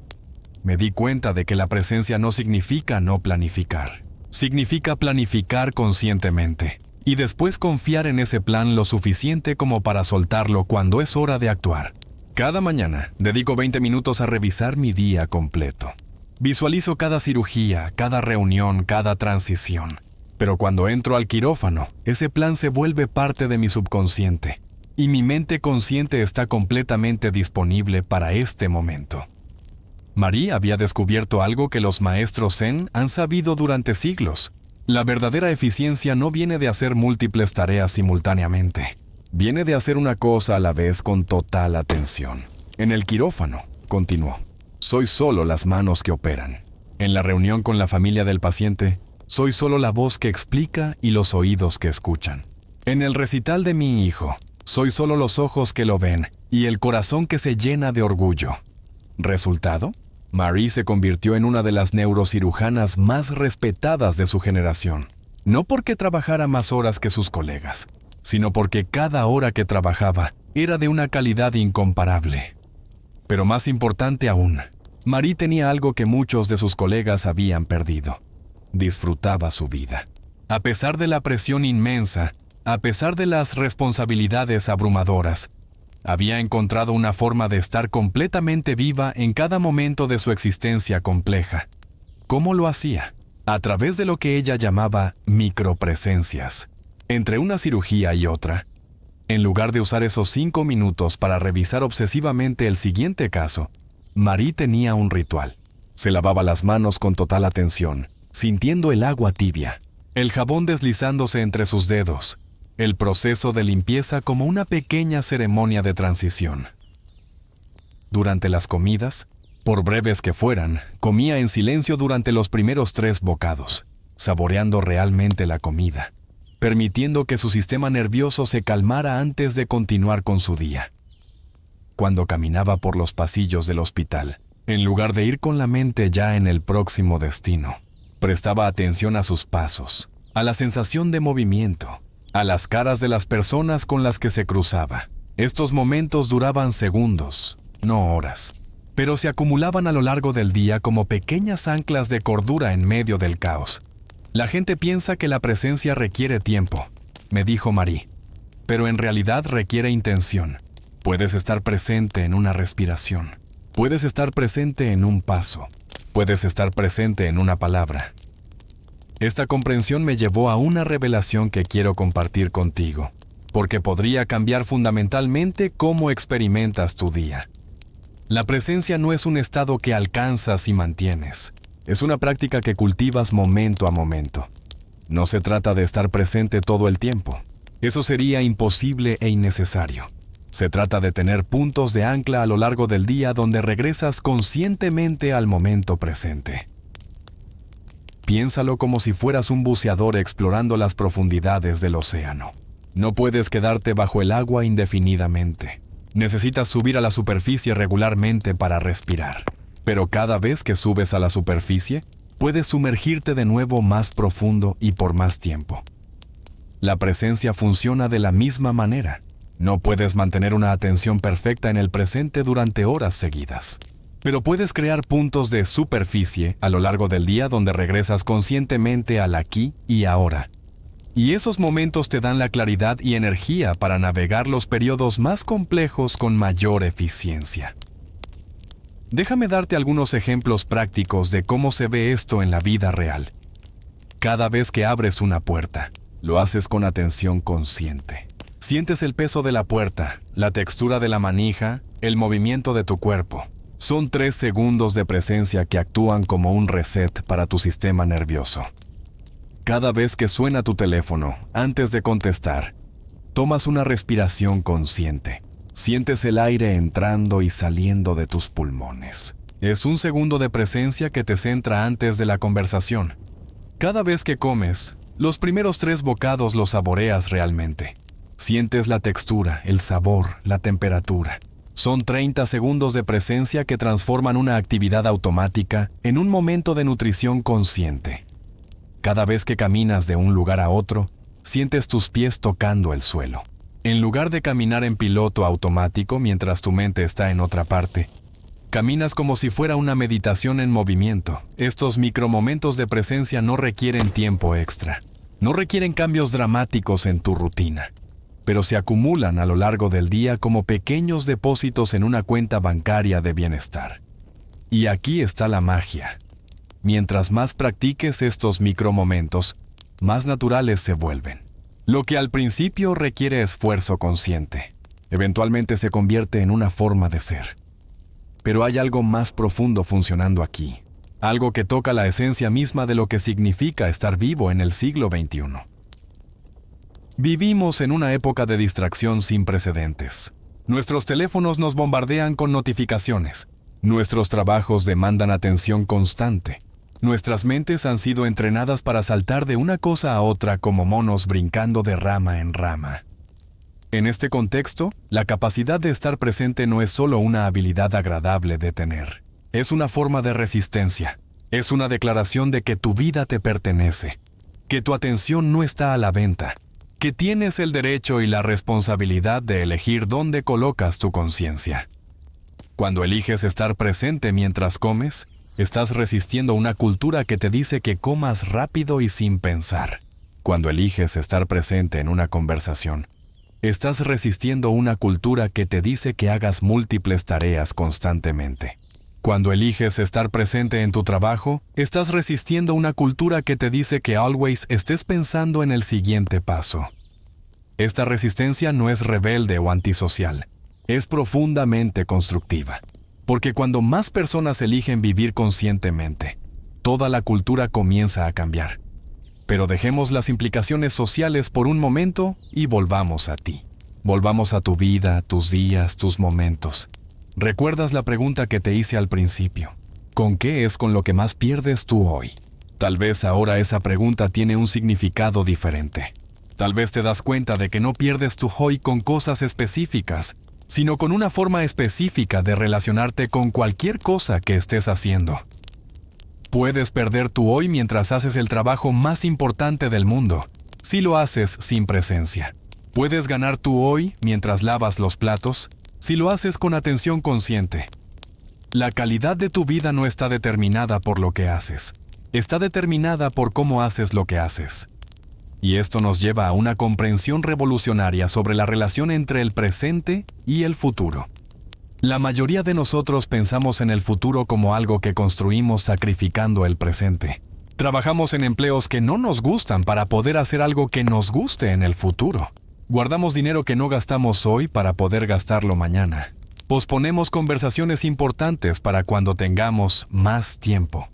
Me di cuenta de que la presencia no significa no planificar. Significa planificar conscientemente. Y después confiar en ese plan lo suficiente como para soltarlo cuando es hora de actuar. Cada mañana dedico 20 minutos a revisar mi día completo. Visualizo cada cirugía, cada reunión, cada transición. Pero cuando entro al quirófano, ese plan se vuelve parte de mi subconsciente. Y mi mente consciente está completamente disponible para este momento. Marie había descubierto algo que los maestros Zen han sabido durante siglos. La verdadera eficiencia no viene de hacer múltiples tareas simultáneamente. Viene de hacer una cosa a la vez con total atención. En el quirófano, continuó, soy solo las manos que operan. En la reunión con la familia del paciente, soy solo la voz que explica y los oídos que escuchan. En el recital de mi hijo, soy solo los ojos que lo ven y el corazón que se llena de orgullo. ¿Resultado? Marie se convirtió en una de las neurocirujanas más respetadas de su generación. No porque trabajara más horas que sus colegas, sino porque cada hora que trabajaba era de una calidad incomparable. Pero más importante aún, Marie tenía algo que muchos de sus colegas habían perdido. Disfrutaba su vida. A pesar de la presión inmensa, a pesar de las responsabilidades abrumadoras, había encontrado una forma de estar completamente viva en cada momento de su existencia compleja. ¿Cómo lo hacía? A través de lo que ella llamaba micropresencias. Entre una cirugía y otra, en lugar de usar esos 5 minutos para revisar obsesivamente el siguiente caso, Marie tenía un ritual. Se lavaba las manos con total atención, sintiendo el agua tibia, el jabón deslizándose entre sus dedos, el proceso de limpieza como una pequeña ceremonia de transición. Durante las comidas, por breves que fueran, comía en silencio durante los primeros 3 bocados, saboreando realmente la comida, permitiendo que su sistema nervioso se calmara antes de continuar con su día. Cuando caminaba por los pasillos del hospital, en lugar de ir con la mente ya en el próximo destino, prestaba atención a sus pasos, a la sensación de movimiento, a las caras de las personas con las que se cruzaba. Estos momentos duraban segundos, no horas, pero se acumulaban a lo largo del día como pequeñas anclas de cordura en medio del caos. La gente piensa que la presencia requiere tiempo, me dijo Marie, pero en realidad requiere intención. Puedes estar presente en una respiración, puedes estar presente en un paso, puedes estar presente en una palabra. Esta comprensión me llevó a una revelación que quiero compartir contigo, porque podría cambiar fundamentalmente cómo experimentas tu día. La presencia no es un estado que alcanzas y mantienes. Es una práctica que cultivas momento a momento. No se trata de estar presente todo el tiempo. Eso sería imposible e innecesario. Se trata de tener puntos de ancla a lo largo del día donde regresas conscientemente al momento presente. Piénsalo como si fueras un buceador explorando las profundidades del océano. No puedes quedarte bajo el agua indefinidamente. Necesitas subir a la superficie regularmente para respirar. Pero cada vez que subes a la superficie, puedes sumergirte de nuevo más profundo y por más tiempo. La presencia funciona de la misma manera. No puedes mantener una atención perfecta en el presente durante horas seguidas. Pero puedes crear puntos de superficie a lo largo del día donde regresas conscientemente al aquí y ahora. Y esos momentos te dan la claridad y energía para navegar los periodos más complejos con mayor eficiencia. Déjame darte algunos ejemplos prácticos de cómo se ve esto en la vida real. Cada vez que abres una puerta, lo haces con atención consciente. Sientes el peso de la puerta, la textura de la manija, el movimiento de tu cuerpo. Son 3 segundos de presencia que actúan como un reset para tu sistema nervioso. Cada vez que suena tu teléfono, antes de contestar, tomas una respiración consciente. Sientes el aire entrando y saliendo de tus pulmones. Es 1 segundo de presencia que te centra antes de la conversación. Cada vez que comes, los primeros 3 bocados los saboreas realmente. Sientes la textura, el sabor, la temperatura. Son 30 segundos de presencia que transforman una actividad automática en un momento de nutrición consciente. Cada vez que caminas de un lugar a otro, sientes tus pies tocando el suelo. En lugar de caminar en piloto automático mientras tu mente está en otra parte, caminas como si fuera una meditación en movimiento. Estos micromomentos de presencia no requieren tiempo extra. No requieren cambios dramáticos en tu rutina, pero se acumulan a lo largo del día como pequeños depósitos en una cuenta bancaria de bienestar. Y aquí está la magia. Mientras más practiques estos micromomentos, más naturales se vuelven. Lo que al principio requiere esfuerzo consciente, eventualmente se convierte en una forma de ser. Pero hay algo más profundo funcionando aquí, algo que toca la esencia misma de lo que significa estar vivo en el siglo XXI. Vivimos en una época de distracción sin precedentes. Nuestros teléfonos nos bombardean con notificaciones. Nuestros trabajos demandan atención constante. Nuestras mentes han sido entrenadas para saltar de una cosa a otra como monos brincando de rama en rama. En este contexto, la capacidad de estar presente no es solo una habilidad agradable de tener. Es una forma de resistencia. Es una declaración de que tu vida te pertenece, que tu atención no está a la venta, que tienes el derecho y la responsabilidad de elegir dónde colocas tu conciencia. Cuando eliges estar presente mientras comes, estás resistiendo una cultura que te dice que comas rápido y sin pensar. Cuando eliges estar presente en una conversación, estás resistiendo una cultura que te dice que hagas múltiples tareas constantemente. Cuando eliges estar presente en tu trabajo, estás resistiendo una cultura que te dice que always estés pensando en el siguiente paso. Esta resistencia no es rebelde o antisocial, es profundamente constructiva. Porque cuando más personas eligen vivir conscientemente, toda la cultura comienza a cambiar. Pero dejemos las implicaciones sociales por un momento y volvamos a ti. Volvamos a tu vida, tus días, tus momentos. ¿Recuerdas la pregunta que te hice al principio? ¿Con qué es con lo que más pierdes tú hoy? Tal vez ahora esa pregunta tiene un significado diferente. Tal vez te das cuenta de que no pierdes tu hoy con cosas específicas, sino con una forma específica de relacionarte con cualquier cosa que estés haciendo. Puedes perder tu hoy mientras haces el trabajo más importante del mundo, si lo haces sin presencia. Puedes ganar tu hoy mientras lavas los platos si lo haces con atención consciente. La calidad de tu vida no está determinada por lo que haces, está determinada por cómo haces lo que haces. Y esto nos lleva a una comprensión revolucionaria sobre la relación entre el presente y el futuro. La mayoría de nosotros pensamos en el futuro como algo que construimos sacrificando el presente. Trabajamos en empleos que no nos gustan para poder hacer algo que nos guste en el futuro. Guardamos dinero que no gastamos hoy para poder gastarlo mañana. Posponemos conversaciones importantes para cuando tengamos más tiempo.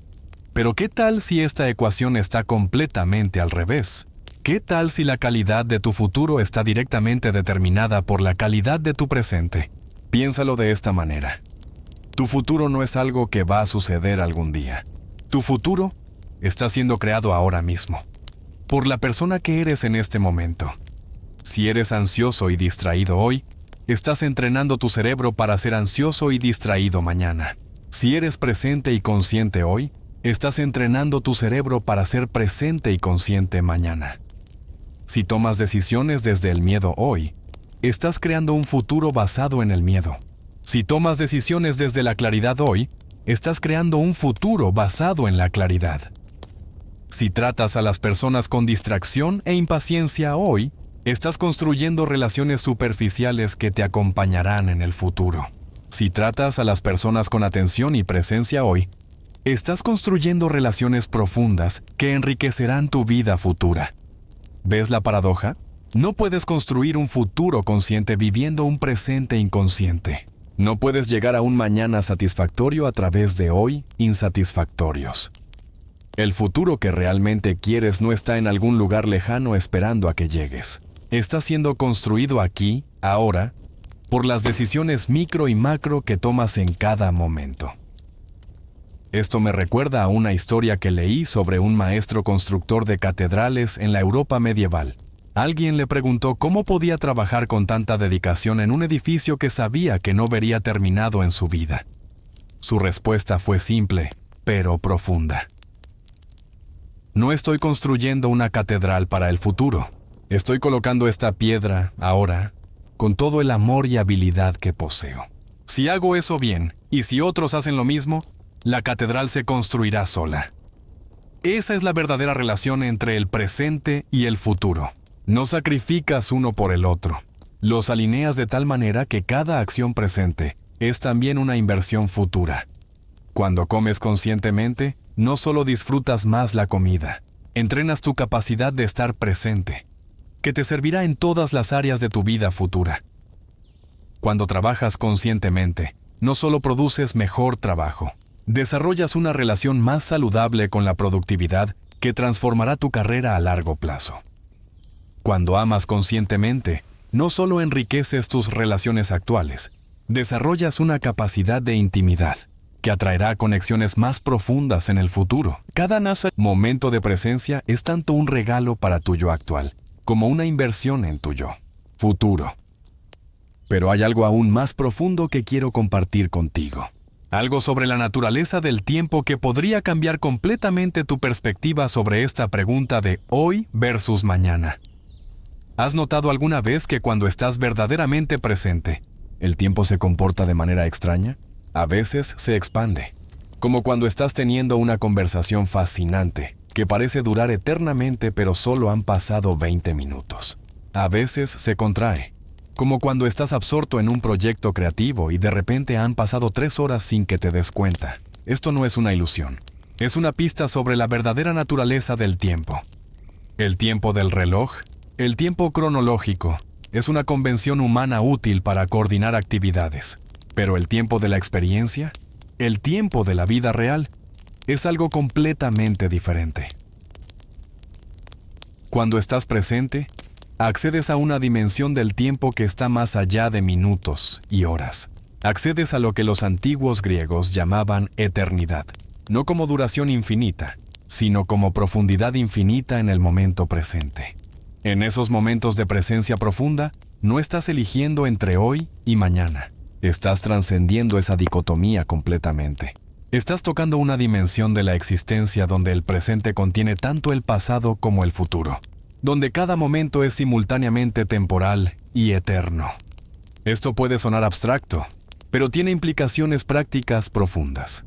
Pero ¿qué tal si esta ecuación está completamente al revés? ¿Qué tal si la calidad de tu futuro está directamente determinada por la calidad de tu presente? Piénsalo de esta manera. Tu futuro no es algo que va a suceder algún día. Tu futuro está siendo creado ahora mismo, por la persona que eres en este momento. Si eres ansioso y distraído hoy, estás entrenando tu cerebro para ser ansioso y distraído mañana. Si eres presente y consciente hoy, estás entrenando tu cerebro para ser presente y consciente mañana. Si tomas decisiones desde el miedo hoy, estás creando un futuro basado en el miedo. Si tomas decisiones desde la claridad hoy, estás creando un futuro basado en la claridad. Si tratas a las personas con distracción e impaciencia hoy, estás construyendo relaciones superficiales que te acompañarán en el futuro. Si tratas a las personas con atención y presencia hoy, estás construyendo relaciones profundas que enriquecerán tu vida futura. ¿Ves la paradoja? No puedes construir un futuro consciente viviendo un presente inconsciente. No puedes llegar a un mañana satisfactorio a través de hoy insatisfactorios. El futuro que realmente quieres no está en algún lugar lejano esperando a que llegues. Está siendo construido aquí, ahora, por las decisiones micro y macro que tomas en cada momento. Esto me recuerda a una historia que leí sobre un maestro constructor de catedrales en la Europa medieval. Alguien le preguntó cómo podía trabajar con tanta dedicación en un edificio que sabía que no vería terminado en su vida. Su respuesta fue simple, pero profunda. No estoy construyendo una catedral para el futuro. Estoy colocando esta piedra, ahora, con todo el amor y habilidad que poseo. Si hago eso bien, y si otros hacen lo mismo, la catedral se construirá sola. Esa es la verdadera relación entre el presente y el futuro. No sacrificas uno por el otro. Los alineas de tal manera que cada acción presente es también una inversión futura. Cuando comes conscientemente, no solo disfrutas más la comida, entrenas tu capacidad de estar presente, que te servirá en todas las áreas de tu vida futura. Cuando trabajas conscientemente, no solo produces mejor trabajo, desarrollas una relación más saludable con la productividad que transformará tu carrera a largo plazo. Cuando amas conscientemente, no solo enriqueces tus relaciones actuales, desarrollas una capacidad de intimidad que atraerá conexiones más profundas en el futuro. Cada momento de presencia es tanto un regalo para tu yo actual, como una inversión en tu yo futuro. Pero hay algo aún más profundo que quiero compartir contigo. Algo sobre la naturaleza del tiempo que podría cambiar completamente tu perspectiva sobre esta pregunta de hoy versus mañana. ¿Has notado alguna vez que cuando estás verdaderamente presente, el tiempo se comporta de manera extraña? A veces se expande, como cuando estás teniendo una conversación fascinante, que parece durar eternamente pero solo han pasado 20 minutos. A veces se contrae, como cuando estás absorto en un proyecto creativo y de repente han pasado 3 horas sin que te des cuenta. Esto no es una ilusión, es una pista sobre la verdadera naturaleza del tiempo. El tiempo del reloj, el tiempo cronológico, es una convención humana útil para coordinar actividades. Pero el tiempo de la experiencia, el tiempo de la vida real, es algo completamente diferente. Cuando estás presente, accedes a una dimensión del tiempo que está más allá de minutos y horas. Accedes a lo que los antiguos griegos llamaban eternidad, no como duración infinita, sino como profundidad infinita en el momento presente. En esos momentos de presencia profunda, no estás eligiendo entre hoy y mañana. Estás trascendiendo esa dicotomía completamente. Estás tocando una dimensión de la existencia donde el presente contiene tanto el pasado como el futuro. donde cada momento es simultáneamente temporal y eterno. Esto puede sonar abstracto, pero tiene implicaciones prácticas profundas.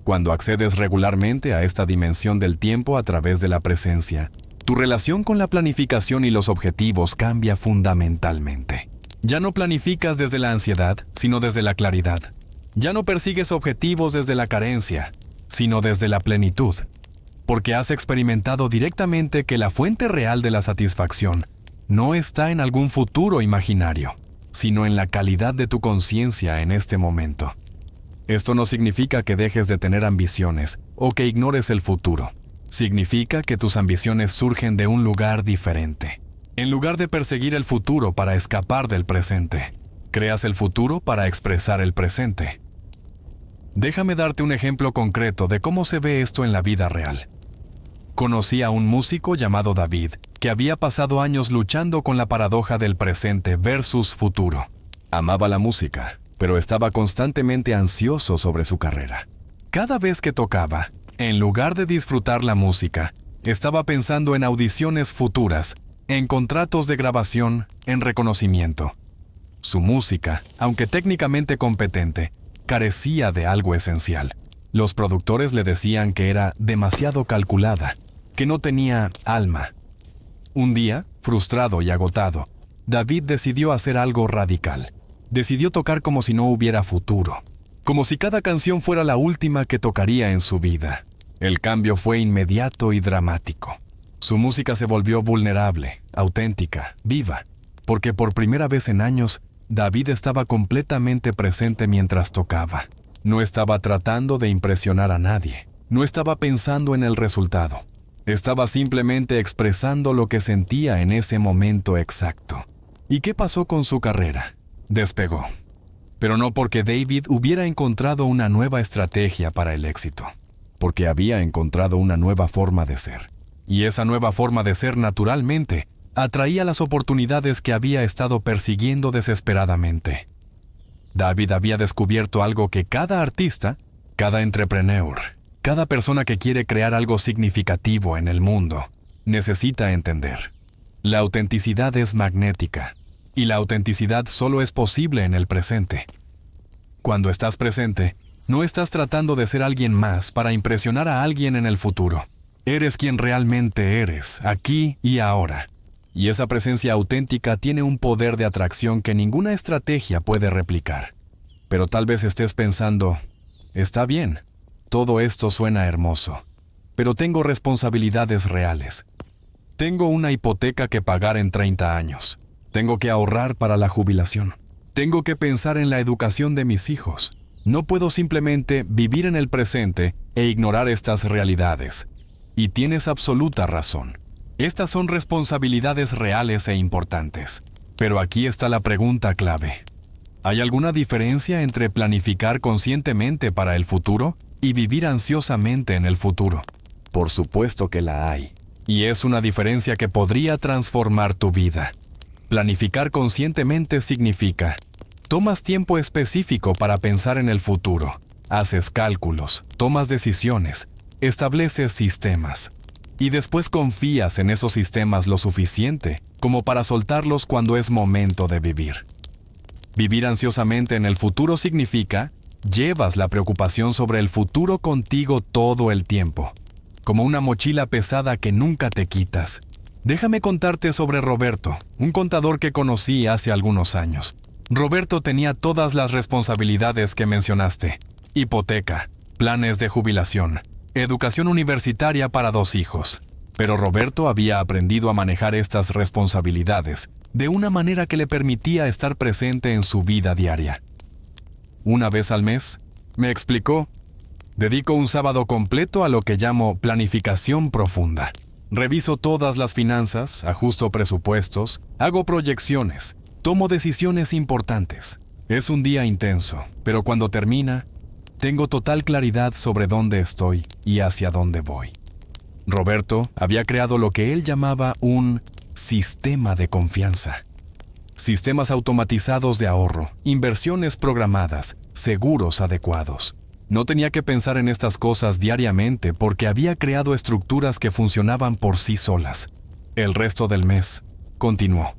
Cuando accedes regularmente a esta dimensión del tiempo a través de la presencia, tu relación con la planificación y los objetivos cambia fundamentalmente. Ya no planificas desde la ansiedad, sino desde la claridad. Ya no persigues objetivos desde la carencia, sino desde la plenitud, porque has experimentado directamente que la fuente real de la satisfacción no está en algún futuro imaginario, sino en la calidad de tu conciencia en este momento. Esto no significa que dejes de tener ambiciones o que ignores el futuro. Significa que tus ambiciones surgen de un lugar diferente. En lugar de perseguir el futuro para escapar del presente, creas el futuro para expresar el presente. Déjame darte un ejemplo concreto de cómo se ve esto en la vida real. Conocí a un músico llamado David, que había pasado años luchando con la paradoja del presente versus futuro. Amaba la música, pero estaba constantemente ansioso sobre su carrera. Cada vez que tocaba, en lugar de disfrutar la música, estaba pensando en audiciones futuras, en contratos de grabación, en reconocimiento. Su música, aunque técnicamente competente, carecía de algo esencial. Los productores le decían que era demasiado calculada, que no tenía alma. Un día, frustrado y agotado, David decidió hacer algo radical. Decidió tocar como si no hubiera futuro, como si cada canción fuera la última que tocaría en su vida. El cambio fue inmediato y dramático. Su música se volvió vulnerable, auténtica, viva, porque por primera vez en años, David estaba completamente presente mientras tocaba. No estaba tratando de impresionar a nadie, no estaba pensando en el resultado. Estaba simplemente expresando lo que sentía en ese momento exacto. ¿Y qué pasó con su carrera? Despegó. Pero no porque David hubiera encontrado una nueva estrategia para el éxito, porque había encontrado una nueva forma de ser. Y esa nueva forma de ser naturalmente atraía las oportunidades que había estado persiguiendo desesperadamente. David había descubierto algo que cada artista, cada entrepreneur, cada persona que quiere crear algo significativo en el mundo, necesita entender. La autenticidad es magnética. Y la autenticidad solo es posible en el presente. Cuando estás presente, no estás tratando de ser alguien más para impresionar a alguien en el futuro. Eres quien realmente eres, aquí y ahora. Y esa presencia auténtica tiene un poder de atracción que ninguna estrategia puede replicar. Pero tal vez estés pensando, está bien, todo esto suena hermoso, pero tengo responsabilidades reales. Tengo una hipoteca que pagar en 30 años. Tengo que ahorrar para la jubilación. Tengo que pensar en la educación de mis hijos. No puedo simplemente vivir en el presente e ignorar estas realidades. Y tienes absoluta razón. Estas son responsabilidades reales e importantes. Pero aquí está la pregunta clave. ¿Hay alguna diferencia entre planificar conscientemente para el futuro y vivir ansiosamente en el futuro? Por supuesto que la hay. Y es una diferencia que podría transformar tu vida. Planificar conscientemente significa: tomas tiempo específico para pensar en el futuro, haces cálculos, tomas decisiones, estableces sistemas, y después confías en esos sistemas lo suficiente como para soltarlos cuando es momento de vivir. Vivir ansiosamente en el futuro significa: llevas la preocupación sobre el futuro contigo todo el tiempo, como una mochila pesada que nunca te quitas. Déjame contarte sobre Roberto, un contador que conocí hace algunos años. Roberto tenía todas las responsabilidades que mencionaste: hipoteca, planes de jubilación, educación universitaria para 2 hijos. Pero Roberto había aprendido a manejar estas responsabilidades de una manera que le permitía estar presente en su vida diaria. Una vez al mes, me explicó, dedico un sábado completo a lo que llamo planificación profunda. Reviso todas las finanzas, ajusto presupuestos, hago proyecciones, tomo decisiones importantes. Es un día intenso, pero cuando termina, tengo total claridad sobre dónde estoy y hacia dónde voy. Roberto había creado lo que él llamaba un sistema de confianza. Sistemas automatizados de ahorro, inversiones programadas, seguros adecuados. No tenía que pensar en estas cosas diariamente porque había creado estructuras que funcionaban por sí solas. El resto del mes, continuó.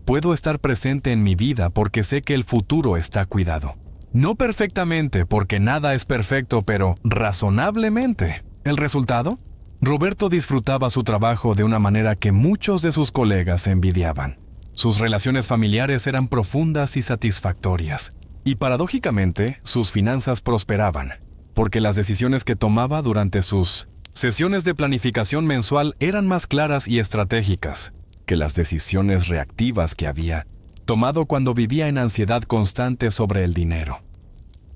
Puedo estar presente en mi vida porque sé que el futuro está cuidado. No perfectamente, porque nada es perfecto, pero razonablemente. ¿El resultado? Roberto disfrutaba su trabajo de una manera que muchos de sus colegas envidiaban. Sus relaciones familiares eran profundas y satisfactorias. Y paradójicamente, sus finanzas prosperaban, porque las decisiones que tomaba durante sus sesiones de planificación mensual eran más claras y estratégicas que las decisiones reactivas que había tomado cuando vivía en ansiedad constante sobre el dinero.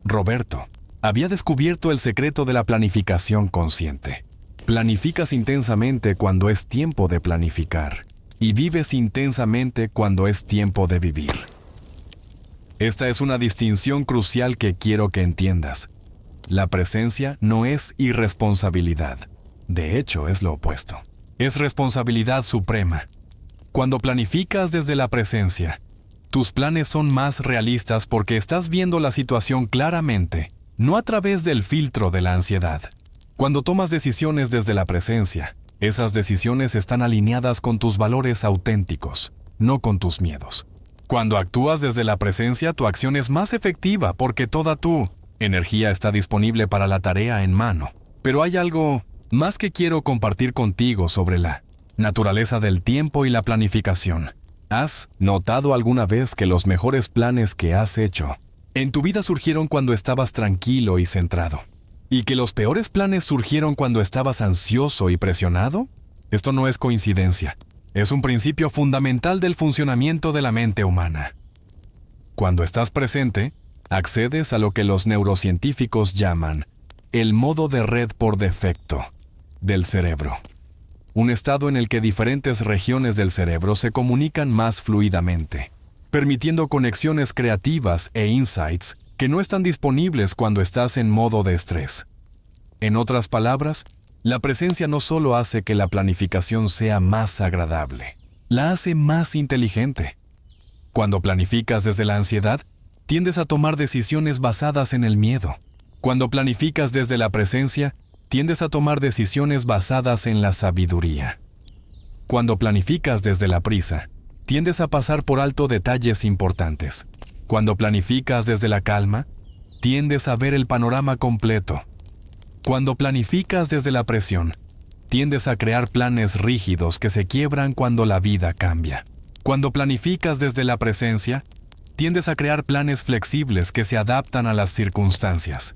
Roberto había descubierto el secreto de la planificación consciente. Planificas intensamente cuando es tiempo de planificar y vives intensamente cuando es tiempo de vivir. Esta es una distinción crucial que quiero que entiendas. La presencia no es irresponsabilidad. De hecho, es lo opuesto. Es responsabilidad suprema. Cuando planificas desde la presencia, tus planes son más realistas porque estás viendo la situación claramente, no a través del filtro de la ansiedad. Cuando tomas decisiones desde la presencia, esas decisiones están alineadas con tus valores auténticos, no con tus miedos. Cuando actúas desde la presencia, tu acción es más efectiva porque toda tu energía está disponible para la tarea en mano. Pero hay algo más que quiero compartir contigo sobre la naturaleza del tiempo y la planificación. ¿Has notado alguna vez que los mejores planes que has hecho en tu vida surgieron cuando estabas tranquilo y centrado? ¿Y que los peores planes surgieron cuando estabas ansioso y presionado? Esto no es coincidencia. Es un principio fundamental del funcionamiento de la mente humana. Cuando estás presente, accedes a lo que los neurocientíficos llaman el modo de red por defecto del cerebro. Un estado en el que diferentes regiones del cerebro se comunican más fluidamente, permitiendo conexiones creativas e insights que no están disponibles cuando estás en modo de estrés. En otras palabras, la presencia no solo hace que la planificación sea más agradable, la hace más inteligente. Cuando planificas desde la ansiedad, tiendes a tomar decisiones basadas en el miedo. Cuando planificas desde la presencia, tiendes a tomar decisiones basadas en la sabiduría. Cuando planificas desde la prisa, tiendes a pasar por alto detalles importantes. Cuando planificas desde la calma, tiendes a ver el panorama completo. Cuando planificas desde la presión, tiendes a crear planes rígidos que se quiebran cuando la vida cambia. Cuando planificas desde la presencia, tiendes a crear planes flexibles que se adaptan a las circunstancias.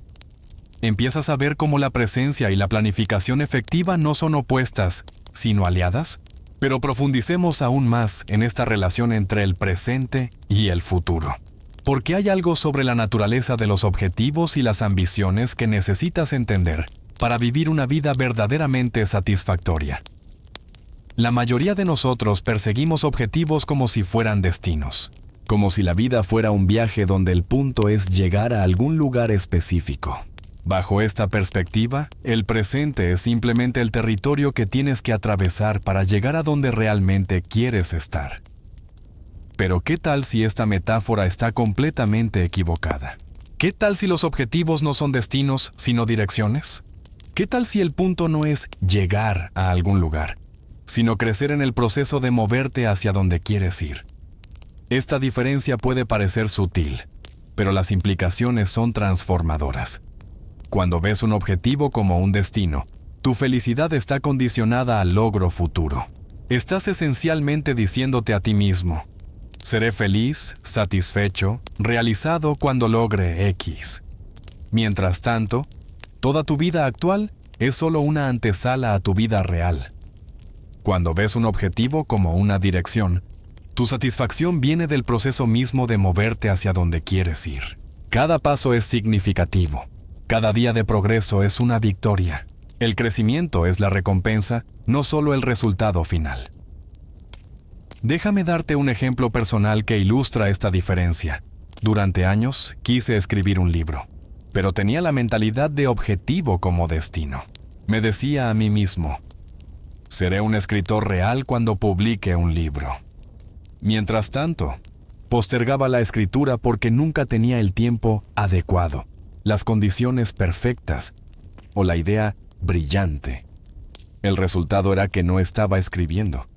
¿Empiezas a ver cómo la presencia y la planificación efectiva no son opuestas, sino aliadas? Pero profundicemos aún más en esta relación entre el presente y el futuro. Porque hay algo sobre la naturaleza de los objetivos y las ambiciones que necesitas entender para vivir una vida verdaderamente satisfactoria. La mayoría de nosotros perseguimos objetivos como si fueran destinos, como si la vida fuera un viaje donde el punto es llegar a algún lugar específico. Bajo esta perspectiva, el presente es simplemente el territorio que tienes que atravesar para llegar a donde realmente quieres estar. Pero ¿qué tal si esta metáfora está completamente equivocada? ¿Qué tal si los objetivos no son destinos, sino direcciones? ¿Qué tal si el punto no es llegar a algún lugar, sino crecer en el proceso de moverte hacia donde quieres ir? Esta diferencia puede parecer sutil, pero las implicaciones son transformadoras. Cuando ves un objetivo como un destino, tu felicidad está condicionada al logro futuro. Estás esencialmente diciéndote a ti mismo: seré feliz, satisfecho, realizado cuando logre X. Mientras tanto, toda tu vida actual es solo una antesala a tu vida real. Cuando ves un objetivo como una dirección, tu satisfacción viene del proceso mismo de moverte hacia donde quieres ir. Cada paso es significativo. Cada día de progreso es una victoria. El crecimiento es la recompensa, no solo el resultado final. Déjame darte un ejemplo personal que ilustra esta diferencia. Durante años quise escribir un libro, pero tenía la mentalidad de objetivo como destino. Me decía a mí mismo: seré un escritor real cuando publique un libro. Mientras tanto, postergaba la escritura porque nunca tenía el tiempo adecuado, las condiciones perfectas o la idea brillante. El resultado era que no estaba escribiendo.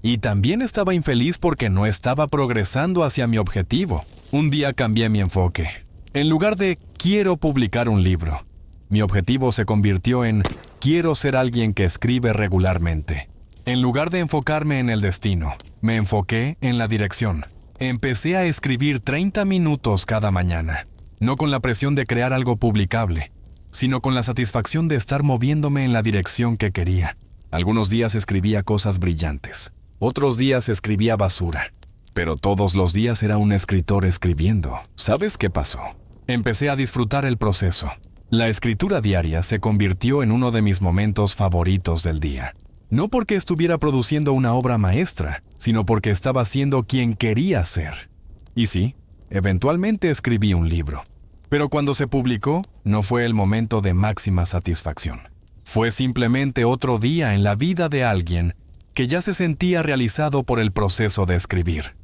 Y también estaba infeliz porque no estaba progresando hacia mi objetivo. Un día cambié mi enfoque. En lugar de quiero publicar un libro, mi objetivo se convirtió en quiero ser alguien que escribe regularmente. En lugar de enfocarme en el destino, me enfoqué en la dirección. Empecé a escribir 30 minutos cada mañana, no con la presión de crear algo publicable, sino con la satisfacción de estar moviéndome en la dirección que quería. Algunos días escribía cosas brillantes, otros días escribía basura, pero todos los días era un escritor escribiendo. ¿Sabes qué pasó? Empecé a disfrutar el proceso. La escritura diaria se convirtió en uno de mis momentos favoritos del día. No porque estuviera produciendo una obra maestra, sino porque estaba siendo quien quería ser. Y sí, eventualmente escribí un libro. Pero cuando se publicó, no fue el momento de máxima satisfacción. Fue simplemente otro día en la vida de alguien que ya se sentía realizado por el proceso de escribir.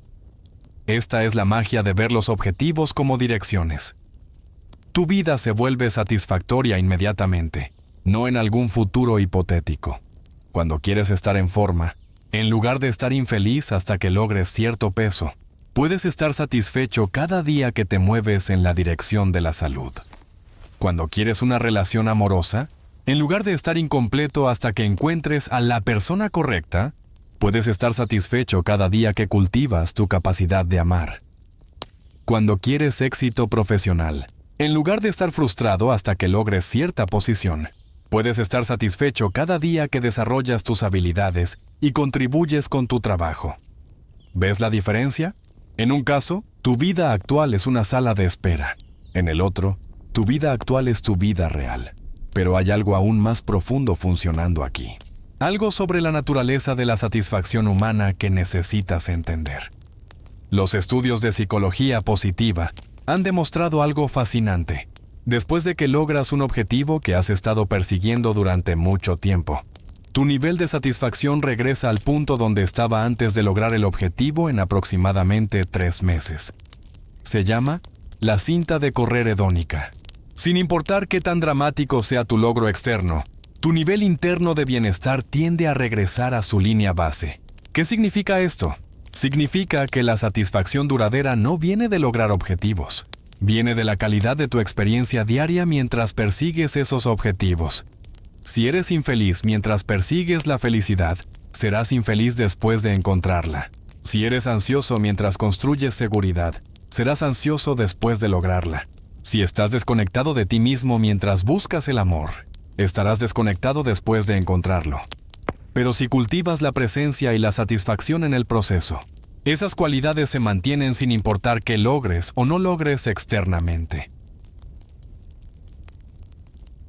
Esta es la magia de ver los objetivos como direcciones. Tu vida se vuelve satisfactoria inmediatamente, no en algún futuro hipotético. Cuando quieres estar en forma, en lugar de estar infeliz hasta que logres cierto peso, puedes estar satisfecho cada día que te mueves en la dirección de la salud. Cuando quieres una relación amorosa, en lugar de estar incompleto hasta que encuentres a la persona correcta, puedes estar satisfecho cada día que cultivas tu capacidad de amar. Cuando quieres éxito profesional, en lugar de estar frustrado hasta que logres cierta posición, puedes estar satisfecho cada día que desarrollas tus habilidades y contribuyes con tu trabajo. ¿Ves la diferencia? En un caso, tu vida actual es una sala de espera. En el otro, tu vida actual es tu vida real. Pero hay algo aún más profundo funcionando aquí. Algo sobre la naturaleza de la satisfacción humana que necesitas entender. Los estudios de psicología positiva han demostrado algo fascinante. Después de que logras un objetivo que has estado persiguiendo durante mucho tiempo, tu nivel de satisfacción regresa al punto donde estaba antes de lograr el objetivo en aproximadamente 3 meses. Se llama la cinta de correr hedónica. Sin importar qué tan dramático sea tu logro externo, tu nivel interno de bienestar tiende a regresar a su línea base. ¿Qué significa esto? Significa que la satisfacción duradera no viene de lograr objetivos. Viene de la calidad de tu experiencia diaria mientras persigues esos objetivos. Si eres infeliz mientras persigues la felicidad, serás infeliz después de encontrarla. Si eres ansioso mientras construyes seguridad, serás ansioso después de lograrla. Si estás desconectado de ti mismo mientras buscas el amor, estarás desconectado después de encontrarlo. Pero si cultivas la presencia y la satisfacción en el proceso, esas cualidades se mantienen sin importar qué logres o no logres externamente.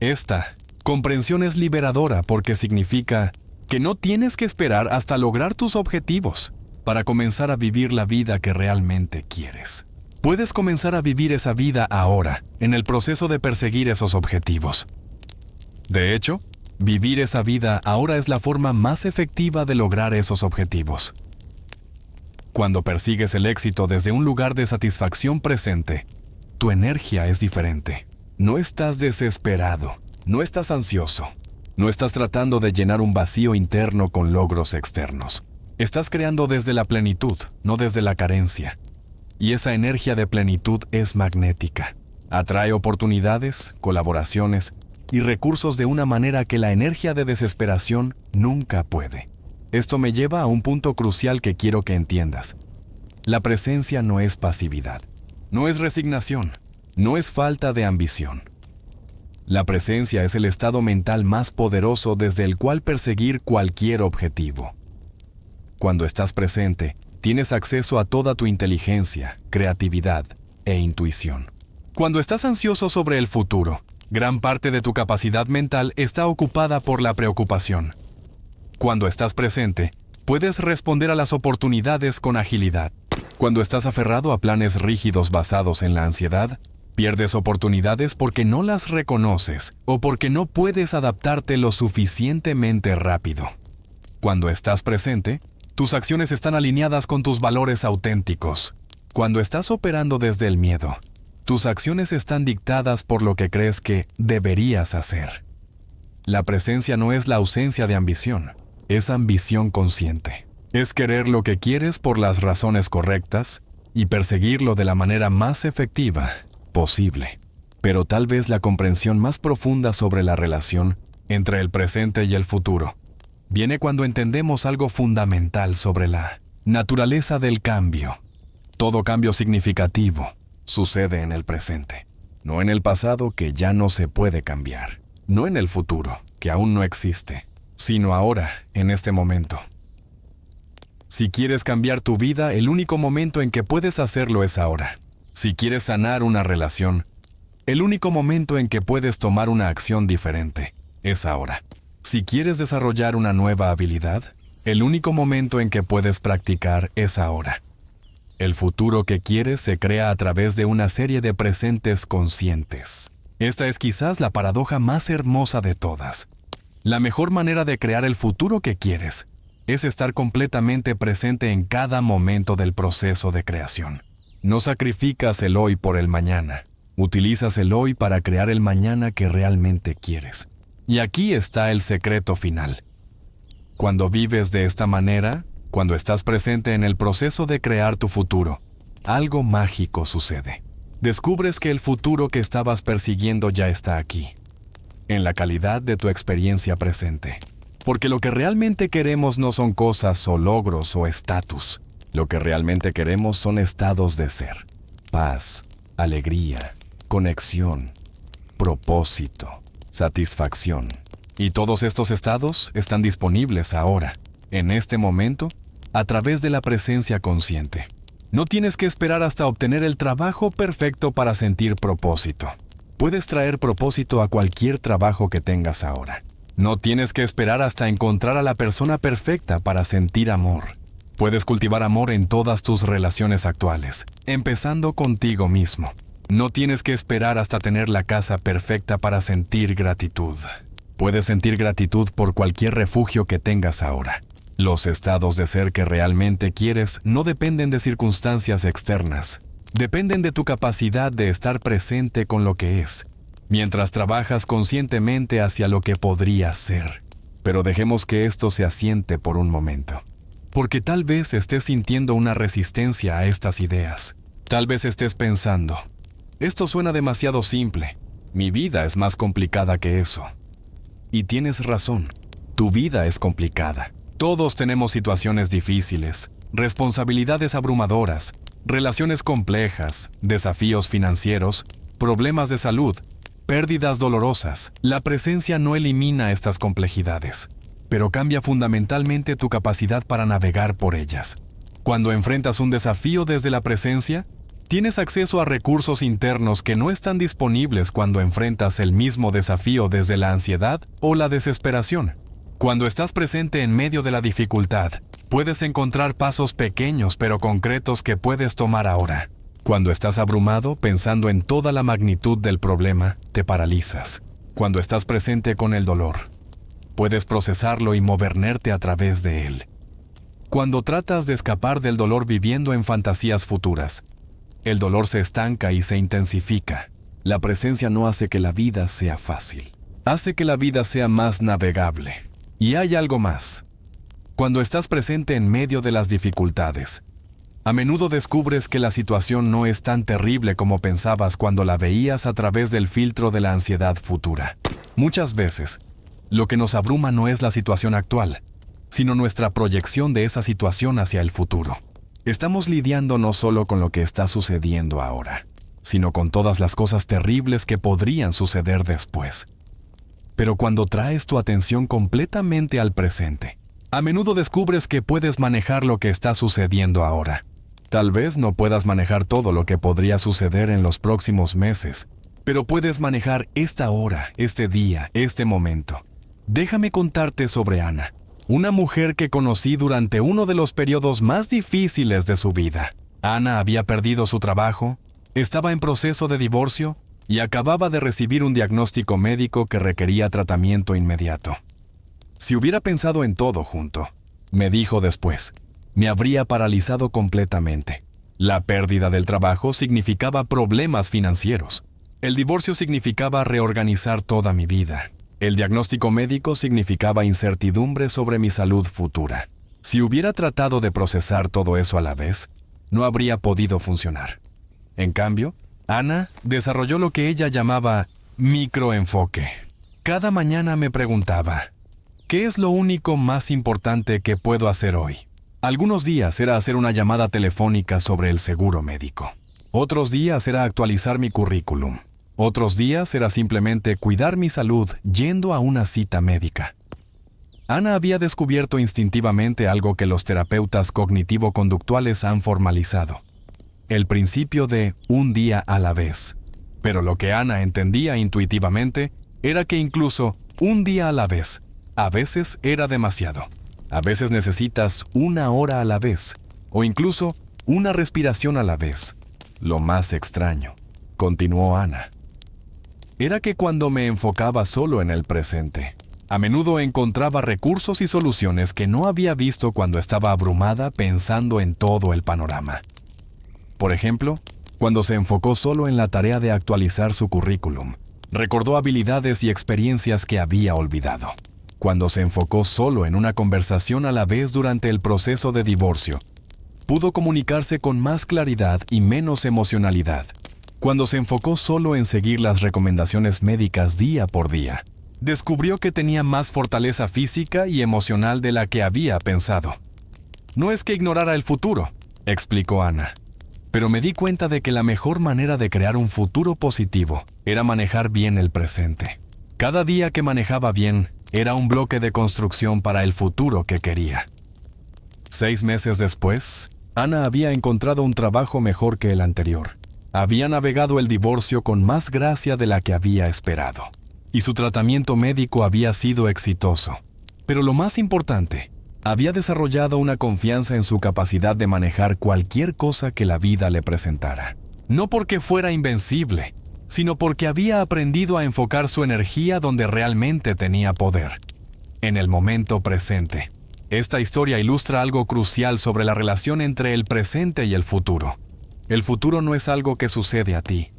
Esta comprensión es liberadora porque significa que no tienes que esperar hasta lograr tus objetivos para comenzar a vivir la vida que realmente quieres. Puedes comenzar a vivir esa vida ahora, en el proceso de perseguir esos objetivos. De hecho, vivir esa vida ahora es la forma más efectiva de lograr esos objetivos. Cuando persigues el éxito desde un lugar de satisfacción presente, tu energía es diferente. No estás desesperado, no estás ansioso, no estás tratando de llenar un vacío interno con logros externos. Estás creando desde la plenitud, no desde la carencia. Y esa energía de plenitud es magnética. Atrae oportunidades, colaboraciones y recursos de una manera que la energía de desesperación nunca puede. Esto me lleva a un punto crucial que quiero que entiendas. La presencia no es pasividad, no es resignación, no es falta de ambición. La presencia es el estado mental más poderoso desde el cual perseguir cualquier objetivo. Cuando estás presente, tienes acceso a toda tu inteligencia, creatividad e intuición. Cuando estás ansioso sobre el futuro, gran parte de tu capacidad mental está ocupada por la preocupación. Cuando estás presente, puedes responder a las oportunidades con agilidad. Cuando estás aferrado a planes rígidos basados en la ansiedad, pierdes oportunidades porque no las reconoces o porque no puedes adaptarte lo suficientemente rápido. Cuando estás presente, tus acciones están alineadas con tus valores auténticos. Cuando estás operando desde el miedo, tus acciones están dictadas por lo que crees que deberías hacer. La presencia no es la ausencia de ambición, es ambición consciente. Es querer lo que quieres por las razones correctas y perseguirlo de la manera más efectiva posible. Pero tal vez la comprensión más profunda sobre la relación entre el presente y el futuro viene cuando entendemos algo fundamental sobre la naturaleza del cambio. Todo cambio significativo sucede en el presente, no en el pasado que ya no se puede cambiar, no en el futuro que aún no existe, sino ahora, en este momento. Si quieres cambiar tu vida, el único momento en que puedes hacerlo es ahora. Si quieres sanar una relación, el único momento en que puedes tomar una acción diferente es ahora. Si quieres desarrollar una nueva habilidad, el único momento en que puedes practicar es ahora. El futuro que quieres se crea a través de una serie de presentes conscientes. Esta es quizás la paradoja más hermosa de todas. La mejor manera de crear el futuro que quieres es estar completamente presente en cada momento del proceso de creación. No sacrificas el hoy por el mañana. Utilizas el hoy para crear el mañana que realmente quieres. Y aquí está el secreto final. Cuando vives de esta manera, cuando estás presente en el proceso de crear tu futuro, algo mágico sucede. Descubres que el futuro que estabas persiguiendo ya está aquí, en la calidad de tu experiencia presente. Porque lo que realmente queremos no son cosas o logros o estatus. Lo que realmente queremos son estados de ser, paz, alegría, conexión, propósito, satisfacción. Y todos estos estados están disponibles ahora, en este momento, a través de la presencia consciente. No tienes que esperar hasta obtener el trabajo perfecto para sentir propósito. Puedes traer propósito a cualquier trabajo que tengas ahora. No tienes que esperar hasta encontrar a la persona perfecta para sentir amor. Puedes cultivar amor en todas tus relaciones actuales, empezando contigo mismo. No tienes que esperar hasta tener la casa perfecta para sentir gratitud. Puedes sentir gratitud por cualquier refugio que tengas ahora. Los estados de ser que realmente quieres no dependen de circunstancias externas. Dependen de tu capacidad de estar presente con lo que es, mientras trabajas conscientemente hacia lo que podría ser. Pero dejemos que esto se asiente por un momento. Porque tal vez estés sintiendo una resistencia a estas ideas. Tal vez estés pensando, esto suena demasiado simple. Mi vida es más complicada que eso. Y tienes razón, tu vida es complicada. Todos tenemos situaciones difíciles, responsabilidades abrumadoras, relaciones complejas, desafíos financieros, problemas de salud, pérdidas dolorosas. La presencia no elimina estas complejidades, pero cambia fundamentalmente tu capacidad para navegar por ellas. Cuando enfrentas un desafío desde la presencia, tienes acceso a recursos internos que no están disponibles cuando enfrentas el mismo desafío desde la ansiedad o la desesperación. Cuando estás presente en medio de la dificultad, puedes encontrar pasos pequeños pero concretos que puedes tomar ahora. Cuando estás abrumado pensando en toda la magnitud del problema, te paralizas. Cuando estás presente con el dolor, puedes procesarlo y moverte a través de él. Cuando tratas de escapar del dolor viviendo en fantasías futuras, el dolor se estanca y se intensifica. La presencia no hace que la vida sea fácil. Hace que la vida sea más navegable. Y hay algo más. Cuando estás presente en medio de las dificultades, a menudo descubres que la situación no es tan terrible como pensabas cuando la veías a través del filtro de la ansiedad futura. Muchas veces, lo que nos abruma no es la situación actual, sino nuestra proyección de esa situación hacia el futuro. Estamos lidiando no solo con lo que está sucediendo ahora, sino con todas las cosas terribles que podrían suceder después. Pero cuando traes tu atención completamente al presente, a menudo descubres que puedes manejar lo que está sucediendo ahora. Tal vez no puedas manejar todo lo que podría suceder en los próximos meses, pero puedes manejar esta hora, este día, este momento. Déjame contarte sobre Ana, una mujer que conocí durante uno de los periodos más difíciles de su vida. Ana había perdido su trabajo, estaba en proceso de divorcio y acababa de recibir un diagnóstico médico que requería tratamiento inmediato. Si hubiera pensado en todo junto, me dijo después, me habría paralizado completamente. La pérdida del trabajo significaba problemas financieros. El divorcio significaba reorganizar toda mi vida. El diagnóstico médico significaba incertidumbre sobre mi salud futura. Si hubiera tratado de procesar todo eso a la vez, no habría podido funcionar. En cambio, Ana desarrolló lo que ella llamaba microenfoque. Cada mañana me preguntaba, ¿qué es lo único más importante que puedo hacer hoy? Algunos días era hacer una llamada telefónica sobre el seguro médico. Otros días era actualizar mi currículum. Otros días era simplemente cuidar mi salud yendo a una cita médica. Ana había descubierto instintivamente algo que los terapeutas cognitivo-conductuales han formalizado: el principio de un día a la vez. Pero lo que Ana entendía intuitivamente era que incluso un día a la vez, a veces era demasiado. A veces necesitas una hora a la vez, o incluso una respiración a la vez. Lo más extraño, continuó Ana, era que cuando me enfocaba solo en el presente, a menudo encontraba recursos y soluciones que no había visto cuando estaba abrumada pensando en todo el panorama. Por ejemplo, cuando se enfocó solo en la tarea de actualizar su currículum, recordó habilidades y experiencias que había olvidado. Cuando se enfocó solo en una conversación a la vez durante el proceso de divorcio, pudo comunicarse con más claridad y menos emocionalidad. Cuando se enfocó solo en seguir las recomendaciones médicas día por día, descubrió que tenía más fortaleza física y emocional de la que había pensado. No es que ignorara el futuro, explicó Ana, pero me di cuenta de que la mejor manera de crear un futuro positivo era manejar bien el presente. Cada día que manejaba bien era un bloque de construcción para el futuro que quería. 6 meses después, Ana había encontrado un trabajo mejor que el anterior. Había navegado el divorcio con más gracia de la que había esperado. Y su tratamiento médico había sido exitoso. Pero lo más importante, había desarrollado una confianza en su capacidad de manejar cualquier cosa que la vida le presentara. No porque fuera invencible, sino porque había aprendido a enfocar su energía donde realmente tenía poder, en el momento presente. Esta historia ilustra algo crucial sobre la relación entre el presente y el futuro. El futuro no es algo que sucede a ti.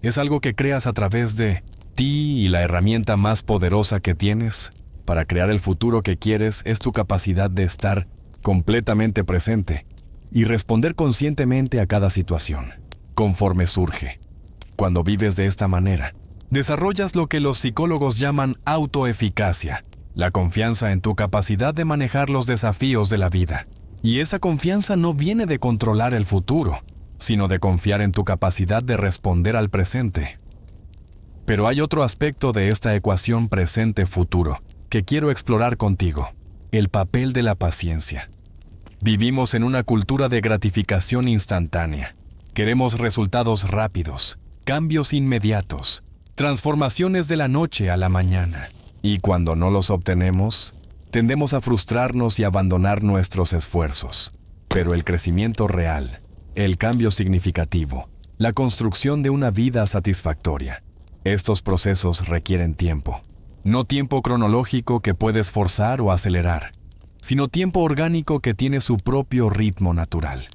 Es algo que creas a través de ti, y la herramienta más poderosa que tienes para crear el futuro que quieres es tu capacidad de estar completamente presente y responder conscientemente a cada situación, conforme surge. Cuando vives de esta manera, desarrollas lo que los psicólogos llaman autoeficacia, la confianza en tu capacidad de manejar los desafíos de la vida. Y esa confianza no viene de controlar el futuro, sino de confiar en tu capacidad de responder al presente. Pero hay otro aspecto de esta ecuación presente-futuro que quiero explorar contigo: el papel de la paciencia. Vivimos en una cultura de gratificación instantánea. Queremos resultados rápidos, cambios inmediatos, transformaciones de la noche a la mañana. Y cuando no los obtenemos, tendemos a frustrarnos y abandonar nuestros esfuerzos. Pero el crecimiento real, el cambio significativo, la construcción de una vida satisfactoria, estos procesos requieren tiempo. No tiempo cronológico que puedes forzar o acelerar, sino tiempo orgánico que tiene su propio ritmo natural.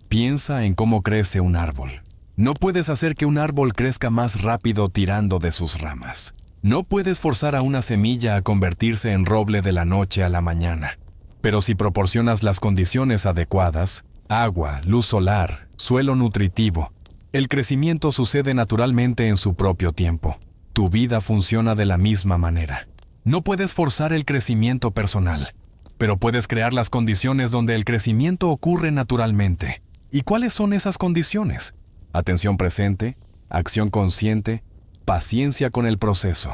Piensa en cómo crece un árbol. No puedes hacer que un árbol crezca más rápido tirando de sus ramas. No puedes forzar a una semilla a convertirse en roble de la noche a la mañana. Pero si proporcionas las condiciones adecuadas, agua, luz solar, suelo nutritivo, el crecimiento sucede naturalmente en su propio tiempo. Tu vida funciona de la misma manera. No puedes forzar el crecimiento personal, pero puedes crear las condiciones donde el crecimiento ocurre naturalmente. ¿Y cuáles son esas condiciones? Atención presente, acción consciente, paciencia con el proceso.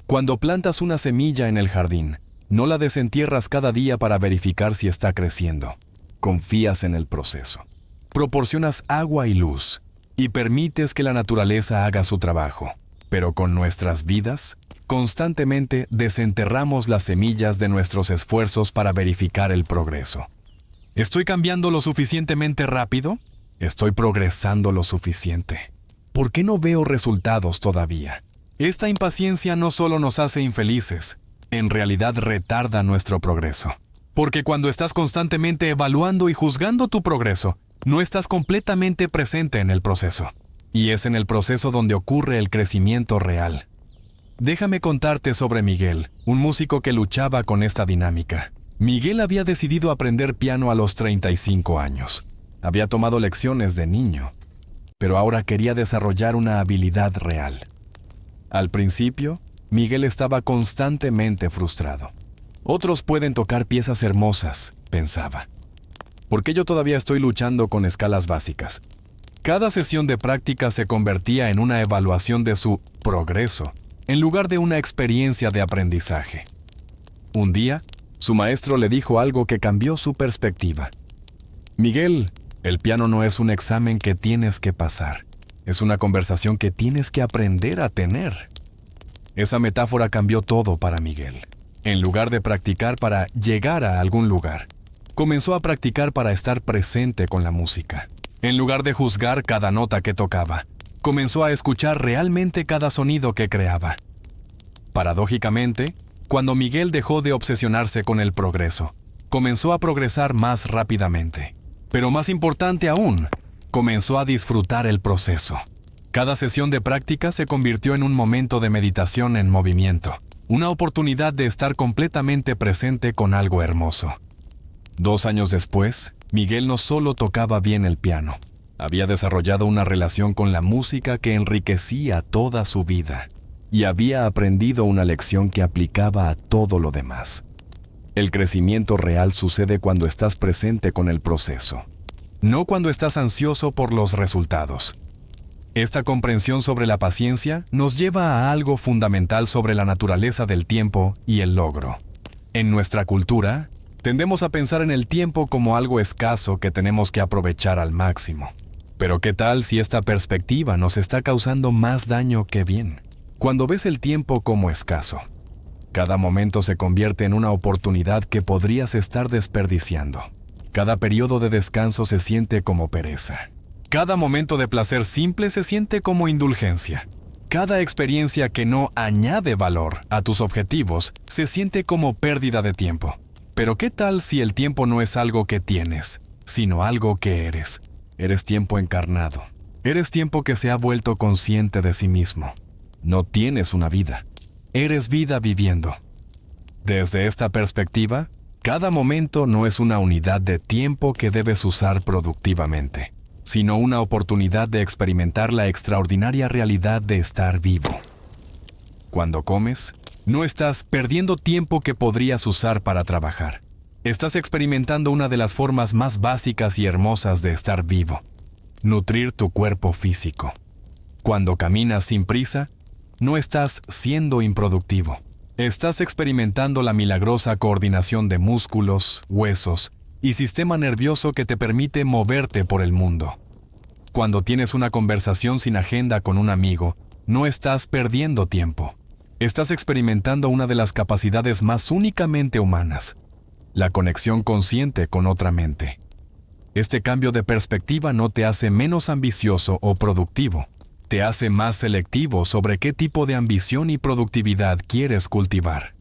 Cuando plantas una semilla en el jardín, no la desentierras cada día para verificar si está creciendo. Confías en el proceso. Proporcionas agua y luz, y permites que la naturaleza haga su trabajo. Pero con nuestras vidas, constantemente desenterramos las semillas de nuestros esfuerzos para verificar el progreso. ¿Estoy cambiando lo suficientemente rápido? ¿Estoy progresando lo suficiente? ¿Por qué no veo resultados todavía? Esta impaciencia no solo nos hace infelices, en realidad retarda nuestro progreso. Porque cuando estás constantemente evaluando y juzgando tu progreso, no estás completamente presente en el proceso. Y es en el proceso donde ocurre el crecimiento real. Déjame contarte sobre Miguel, un músico que luchaba con esta dinámica. Miguel había decidido aprender piano a los 35 años. Había tomado lecciones de niño, pero ahora quería desarrollar una habilidad real. Al principio, Miguel estaba constantemente frustrado. Otros pueden tocar piezas hermosas, pensaba. ¿Por qué yo todavía estoy luchando con escalas básicas? Cada sesión de práctica se convertía en una evaluación de su progreso, en lugar de una experiencia de aprendizaje. Un día, su maestro le dijo algo que cambió su perspectiva. Miguel, el piano no es un examen que tienes que pasar. Es una conversación que tienes que aprender a tener. Esa metáfora cambió todo para Miguel. En lugar de practicar para llegar a algún lugar, comenzó a practicar para estar presente con la música. En lugar de juzgar cada nota que tocaba, comenzó a escuchar realmente cada sonido que creaba. Paradójicamente, cuando Miguel dejó de obsesionarse con el progreso, comenzó a progresar más rápidamente. Pero más importante aún, comenzó a disfrutar el proceso. Cada sesión de práctica se convirtió en un momento de meditación en movimiento, una oportunidad de estar completamente presente con algo hermoso. 2 años después, Miguel no solo tocaba bien el piano, había desarrollado una relación con la música que enriquecía toda su vida y había aprendido una lección que aplicaba a todo lo demás. El crecimiento real sucede cuando estás presente con el proceso, no cuando estás ansioso por los resultados. Esta comprensión sobre la paciencia nos lleva a algo fundamental sobre la naturaleza del tiempo y el logro. En nuestra cultura, tendemos a pensar en el tiempo como algo escaso que tenemos que aprovechar al máximo. Pero ¿qué tal si esta perspectiva nos está causando más daño que bien? Cuando ves el tiempo como escaso, cada momento se convierte en una oportunidad que podrías estar desperdiciando. Cada periodo de descanso se siente como pereza. Cada momento de placer simple se siente como indulgencia. Cada experiencia que no añade valor a tus objetivos se siente como pérdida de tiempo. Pero ¿qué tal si el tiempo no es algo que tienes, sino algo que eres? Eres tiempo encarnado. Eres tiempo que se ha vuelto consciente de sí mismo. No tienes una vida. Eres vida viviendo. Desde esta perspectiva, cada momento no es una unidad de tiempo que debes usar productivamente, sino una oportunidad de experimentar la extraordinaria realidad de estar vivo. Cuando comes, no estás perdiendo tiempo que podrías usar para trabajar. Estás experimentando una de las formas más básicas y hermosas de estar vivo: nutrir tu cuerpo físico. Cuando caminas sin prisa, no estás siendo improductivo. Estás experimentando la milagrosa coordinación de músculos, huesos y sistema nervioso que te permite moverte por el mundo. Cuando tienes una conversación sin agenda con un amigo, no estás perdiendo tiempo. Estás experimentando una de las capacidades más únicamente humanas: la conexión consciente con otra mente. Este cambio de perspectiva no te hace menos ambicioso o productivo. Te hace más selectivo sobre qué tipo de ambición y productividad quieres cultivar.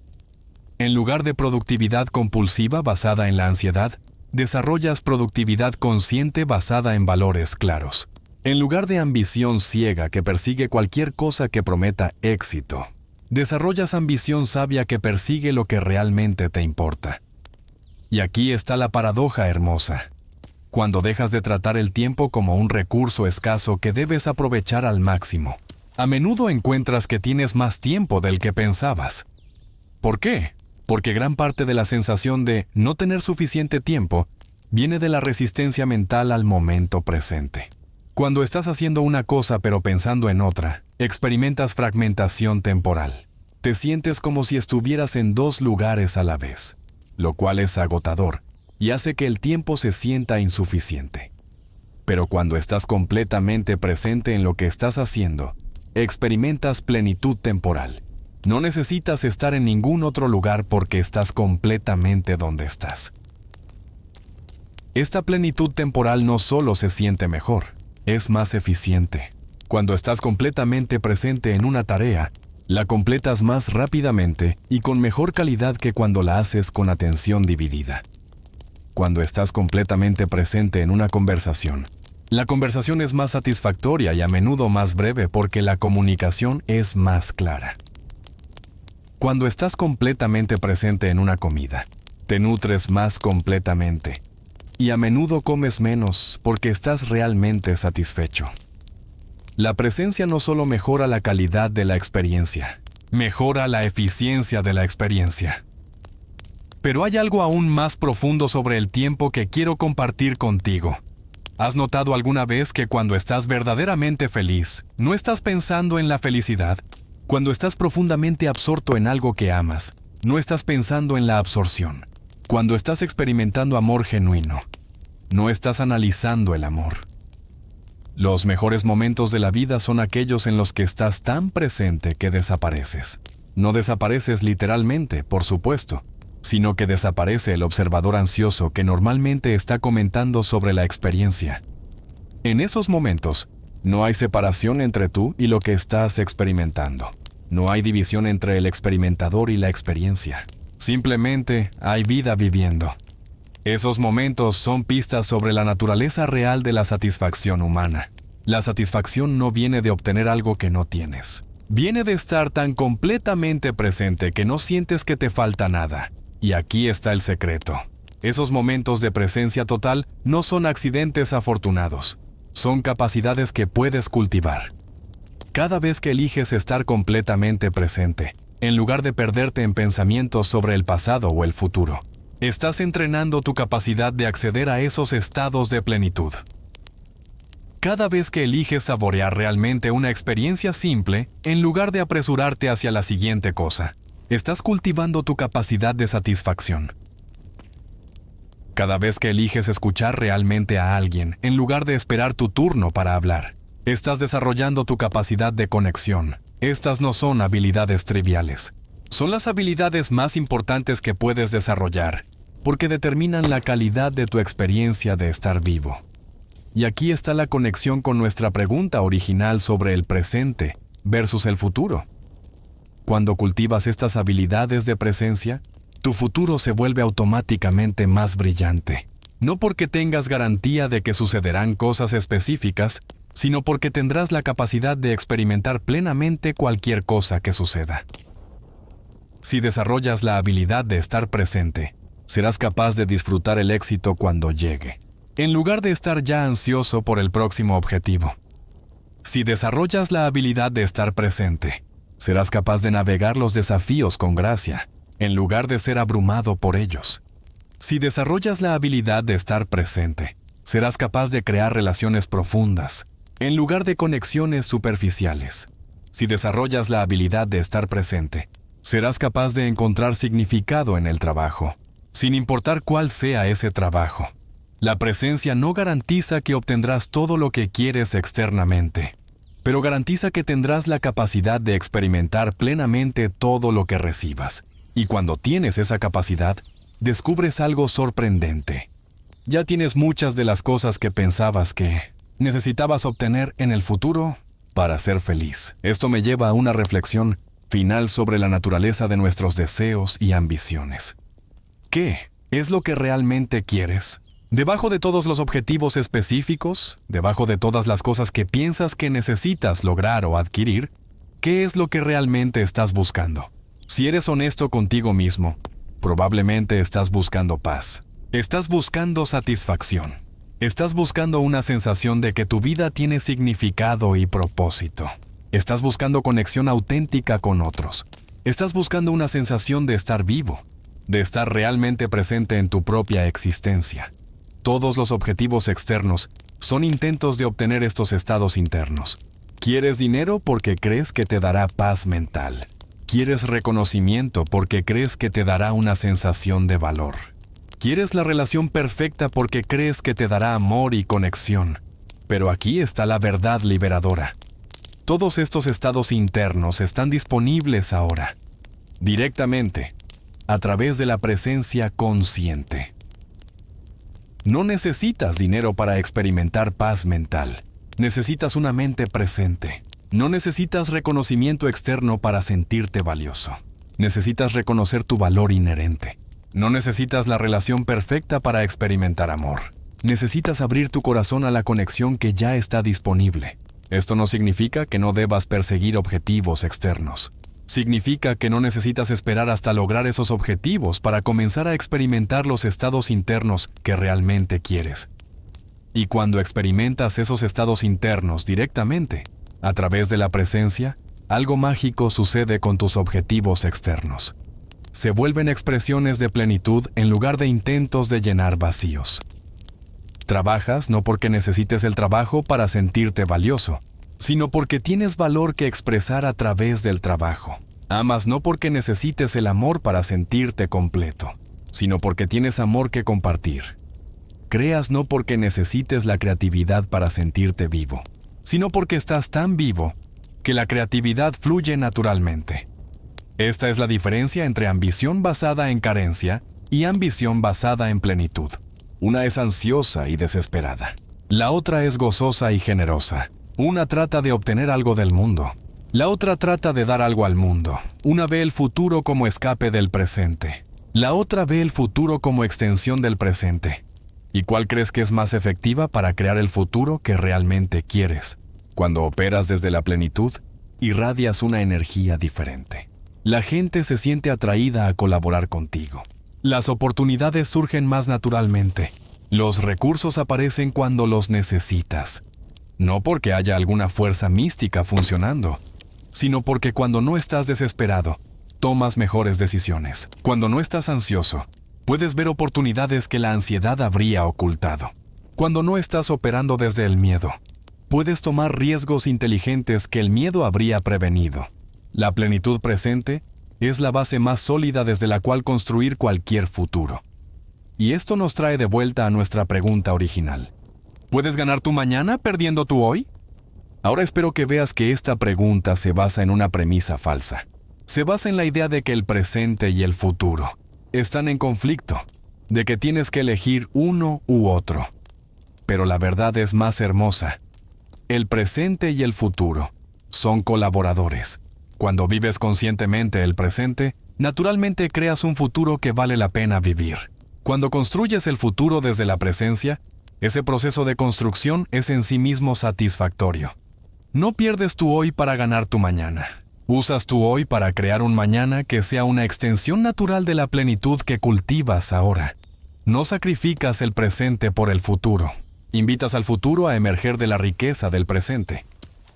En lugar de productividad compulsiva basada en la ansiedad, desarrollas productividad consciente basada en valores claros. En lugar de ambición ciega que persigue cualquier cosa que prometa éxito, desarrollas ambición sabia que persigue lo que realmente te importa. Y aquí está la paradoja hermosa. Cuando dejas de tratar el tiempo como un recurso escaso que debes aprovechar al máximo, a menudo encuentras que tienes más tiempo del que pensabas. ¿Por qué? Porque gran parte de la sensación de no tener suficiente tiempo viene de la resistencia mental al momento presente. Cuando estás haciendo una cosa pero pensando en otra, experimentas fragmentación temporal. Te sientes como si estuvieras en 2 lugares a la vez, lo cual es agotador y hace que el tiempo se sienta insuficiente. Pero cuando estás completamente presente en lo que estás haciendo, experimentas plenitud temporal. No necesitas estar en ningún otro lugar porque estás completamente donde estás. Esta plenitud temporal no solo se siente mejor, es más eficiente. Cuando estás completamente presente en una tarea, la completas más rápidamente y con mejor calidad que cuando la haces con atención dividida. Cuando estás completamente presente en una conversación, la conversación es más satisfactoria y a menudo más breve porque la comunicación es más clara. Cuando estás completamente presente en una comida, te nutres más completamente y a menudo comes menos porque estás realmente satisfecho. La presencia no solo mejora la calidad de la experiencia, mejora la eficiencia de la experiencia. Pero hay algo aún más profundo sobre el tiempo que quiero compartir contigo. ¿Has notado alguna vez que cuando estás verdaderamente feliz, no estás pensando en la felicidad? Cuando estás profundamente absorto en algo que amas, no estás pensando en la absorción. Cuando estás experimentando amor genuino, no estás analizando el amor. Los mejores momentos de la vida son aquellos en los que estás tan presente que desapareces. No desapareces literalmente, por supuesto, sino que desaparece el observador ansioso que normalmente está comentando sobre la experiencia. En esos momentos, no hay separación entre tú y lo que estás experimentando. No hay división entre el experimentador y la experiencia. Simplemente hay vida viviendo. Esos momentos son pistas sobre la naturaleza real de la satisfacción humana. La satisfacción no viene de obtener algo que no tienes. Viene de estar tan completamente presente que no sientes que te falta nada. Y aquí está el secreto. Esos momentos de presencia total no son accidentes afortunados. Son capacidades que puedes cultivar. Cada vez que eliges estar completamente presente, en lugar de perderte en pensamientos sobre el pasado o el futuro, estás entrenando tu capacidad de acceder a esos estados de plenitud. Cada vez que eliges saborear realmente una experiencia simple, en lugar de apresurarte hacia la siguiente cosa, estás cultivando tu capacidad de satisfacción. Cada vez que eliges escuchar realmente a alguien, en lugar de esperar tu turno para hablar, estás desarrollando tu capacidad de conexión. Estas no son habilidades triviales. Son las habilidades más importantes que puedes desarrollar, porque determinan la calidad de tu experiencia de estar vivo. Y aquí está la conexión con nuestra pregunta original sobre el presente versus el futuro. Cuando cultivas estas habilidades de presencia, tu futuro se vuelve automáticamente más brillante. No porque tengas garantía de que sucederán cosas específicas, sino porque tendrás la capacidad de experimentar plenamente cualquier cosa que suceda. Si desarrollas la habilidad de estar presente, serás capaz de disfrutar el éxito cuando llegue, en lugar de estar ya ansioso por el próximo objetivo. Si desarrollas la habilidad de estar presente, serás capaz de navegar los desafíos con gracia, en lugar de ser abrumado por ellos. Si desarrollas la habilidad de estar presente, serás capaz de crear relaciones profundas, en lugar de conexiones superficiales. Si desarrollas la habilidad de estar presente, serás capaz de encontrar significado en el trabajo, sin importar cuál sea ese trabajo. La presencia no garantiza que obtendrás todo lo que quieres externamente, pero garantiza que tendrás la capacidad de experimentar plenamente todo lo que recibas. Y cuando tienes esa capacidad, descubres algo sorprendente. Ya tienes muchas de las cosas que pensabas que necesitabas obtener en el futuro para ser feliz. Esto me lleva a una reflexión final sobre la naturaleza de nuestros deseos y ambiciones. ¿Qué es lo que realmente quieres? Debajo de todos los objetivos específicos, debajo de todas las cosas que piensas que necesitas lograr o adquirir, ¿qué es lo que realmente estás buscando? Si eres honesto contigo mismo, probablemente estás buscando paz. Estás buscando satisfacción. Estás buscando una sensación de que tu vida tiene significado y propósito. Estás buscando conexión auténtica con otros. Estás buscando una sensación de estar vivo, de estar realmente presente en tu propia existencia. Todos los objetivos externos son intentos de obtener estos estados internos. Quieres dinero porque crees que te dará paz mental. Quieres reconocimiento porque crees que te dará una sensación de valor. Quieres la relación perfecta porque crees que te dará amor y conexión. Pero aquí está la verdad liberadora. Todos estos estados internos están disponibles ahora, directamente, a través de la presencia consciente. No necesitas dinero para experimentar paz mental. Necesitas una mente presente. No necesitas reconocimiento externo para sentirte valioso. Necesitas reconocer tu valor inherente. No necesitas la relación perfecta para experimentar amor. Necesitas abrir tu corazón a la conexión que ya está disponible. Esto no significa que no debas perseguir objetivos externos. Significa que no necesitas esperar hasta lograr esos objetivos para comenzar a experimentar los estados internos que realmente quieres. Y cuando experimentas esos estados internos directamente, a través de la presencia, algo mágico sucede con tus objetivos externos. Se vuelven expresiones de plenitud en lugar de intentos de llenar vacíos. Trabajas no porque necesites el trabajo para sentirte valioso, sino porque tienes valor que expresar a través del trabajo. Amas no porque necesites el amor para sentirte completo, sino porque tienes amor que compartir. Creas no porque necesites la creatividad para sentirte vivo, sino porque estás tan vivo que la creatividad fluye naturalmente. Esta es la diferencia entre ambición basada en carencia y ambición basada en plenitud. Una es ansiosa y desesperada. La otra es gozosa y generosa. Una trata de obtener algo del mundo. La otra trata de dar algo al mundo. Una ve el futuro como escape del presente. La otra ve el futuro como extensión del presente. ¿Y cuál crees que es más efectiva para crear el futuro que realmente quieres? Cuando operas desde la plenitud, irradias una energía diferente. La gente se siente atraída a colaborar contigo. Las oportunidades surgen más naturalmente. Los recursos aparecen cuando los necesitas. No porque haya alguna fuerza mística funcionando, sino porque cuando no estás desesperado, tomas mejores decisiones. Cuando no estás ansioso, puedes ver oportunidades que la ansiedad habría ocultado. Cuando no estás operando desde el miedo, puedes tomar riesgos inteligentes que el miedo habría prevenido. La plenitud presente es la base más sólida desde la cual construir cualquier futuro. Y esto nos trae de vuelta a nuestra pregunta original. ¿Puedes ganar tu mañana perdiendo tu hoy? Ahora espero que veas que esta pregunta se basa en una premisa falsa. Se basa en la idea de que el presente y el futuro están en conflicto, de que tienes que elegir uno u otro. Pero la verdad es más hermosa. El presente y el futuro son colaboradores. Cuando vives conscientemente el presente, naturalmente creas un futuro que vale la pena vivir. Cuando construyes el futuro desde la presencia, ese proceso de construcción es en sí mismo satisfactorio. No pierdes tu hoy para ganar tu mañana. Usas tu hoy para crear un mañana que sea una extensión natural de la plenitud que cultivas ahora. No sacrificas el presente por el futuro. Invitas al futuro a emerger de la riqueza del presente.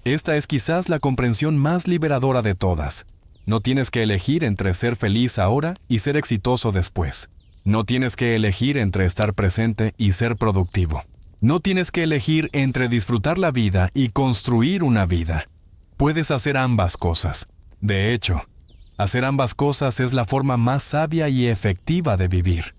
Esta es quizás la comprensión más liberadora de todas. No tienes que elegir entre ser feliz ahora y ser exitoso después. No tienes que elegir entre estar presente y ser productivo. No tienes que elegir entre disfrutar la vida y construir una vida. Puedes hacer ambas cosas. De hecho, hacer ambas cosas es la forma más sabia y efectiva de vivir.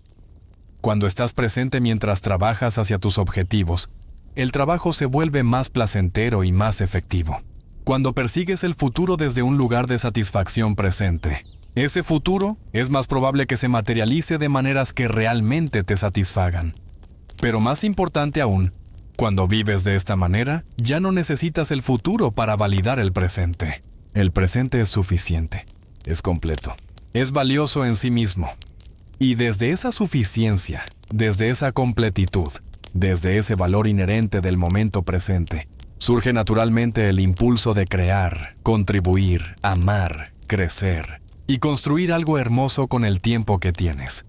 Cuando estás presente mientras trabajas hacia tus objetivos, el trabajo se vuelve más placentero y más efectivo. Cuando persigues el futuro desde un lugar de satisfacción presente, ese futuro es más probable que se materialice de maneras que realmente te satisfagan. Pero más importante aún, cuando vives de esta manera, ya no necesitas el futuro para validar el presente. El presente es suficiente, es completo, es valioso en sí mismo. Y desde esa suficiencia, desde esa completitud, desde ese valor inherente del momento presente, surge naturalmente el impulso de crear, contribuir, amar, crecer y construir algo hermoso con el tiempo que tienes.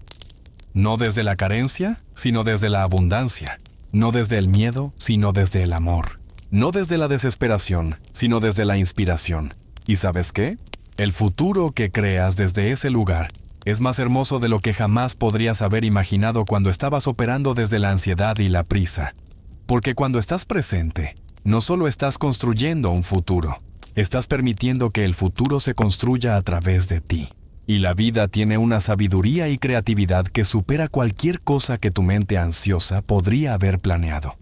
No desde la carencia, sino desde la abundancia. No desde el miedo, sino desde el amor. No desde la desesperación, sino desde la inspiración. ¿Y sabes qué? El futuro que creas desde ese lugar es más hermoso de lo que jamás podrías haber imaginado cuando estabas operando desde la ansiedad y la prisa. Porque cuando estás presente, no solo estás construyendo un futuro, estás permitiendo que el futuro se construya a través de ti. Y la vida tiene una sabiduría y creatividad que supera cualquier cosa que tu mente ansiosa podría haber planeado.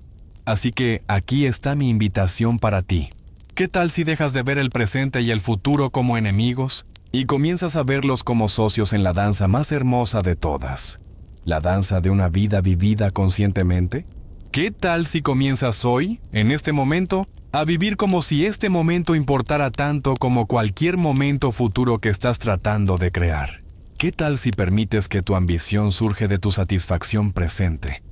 Así que aquí está mi invitación para ti. ¿Qué tal si dejas de ver el presente y el futuro como enemigos y comienzas a verlos como socios en la danza más hermosa de todas? ¿La danza de una vida vivida conscientemente? ¿Qué tal si comienzas hoy, en este momento, a vivir como si este momento importara tanto como cualquier momento futuro que estás tratando de crear? ¿Qué tal si permites que tu ambición surge de tu satisfacción presente,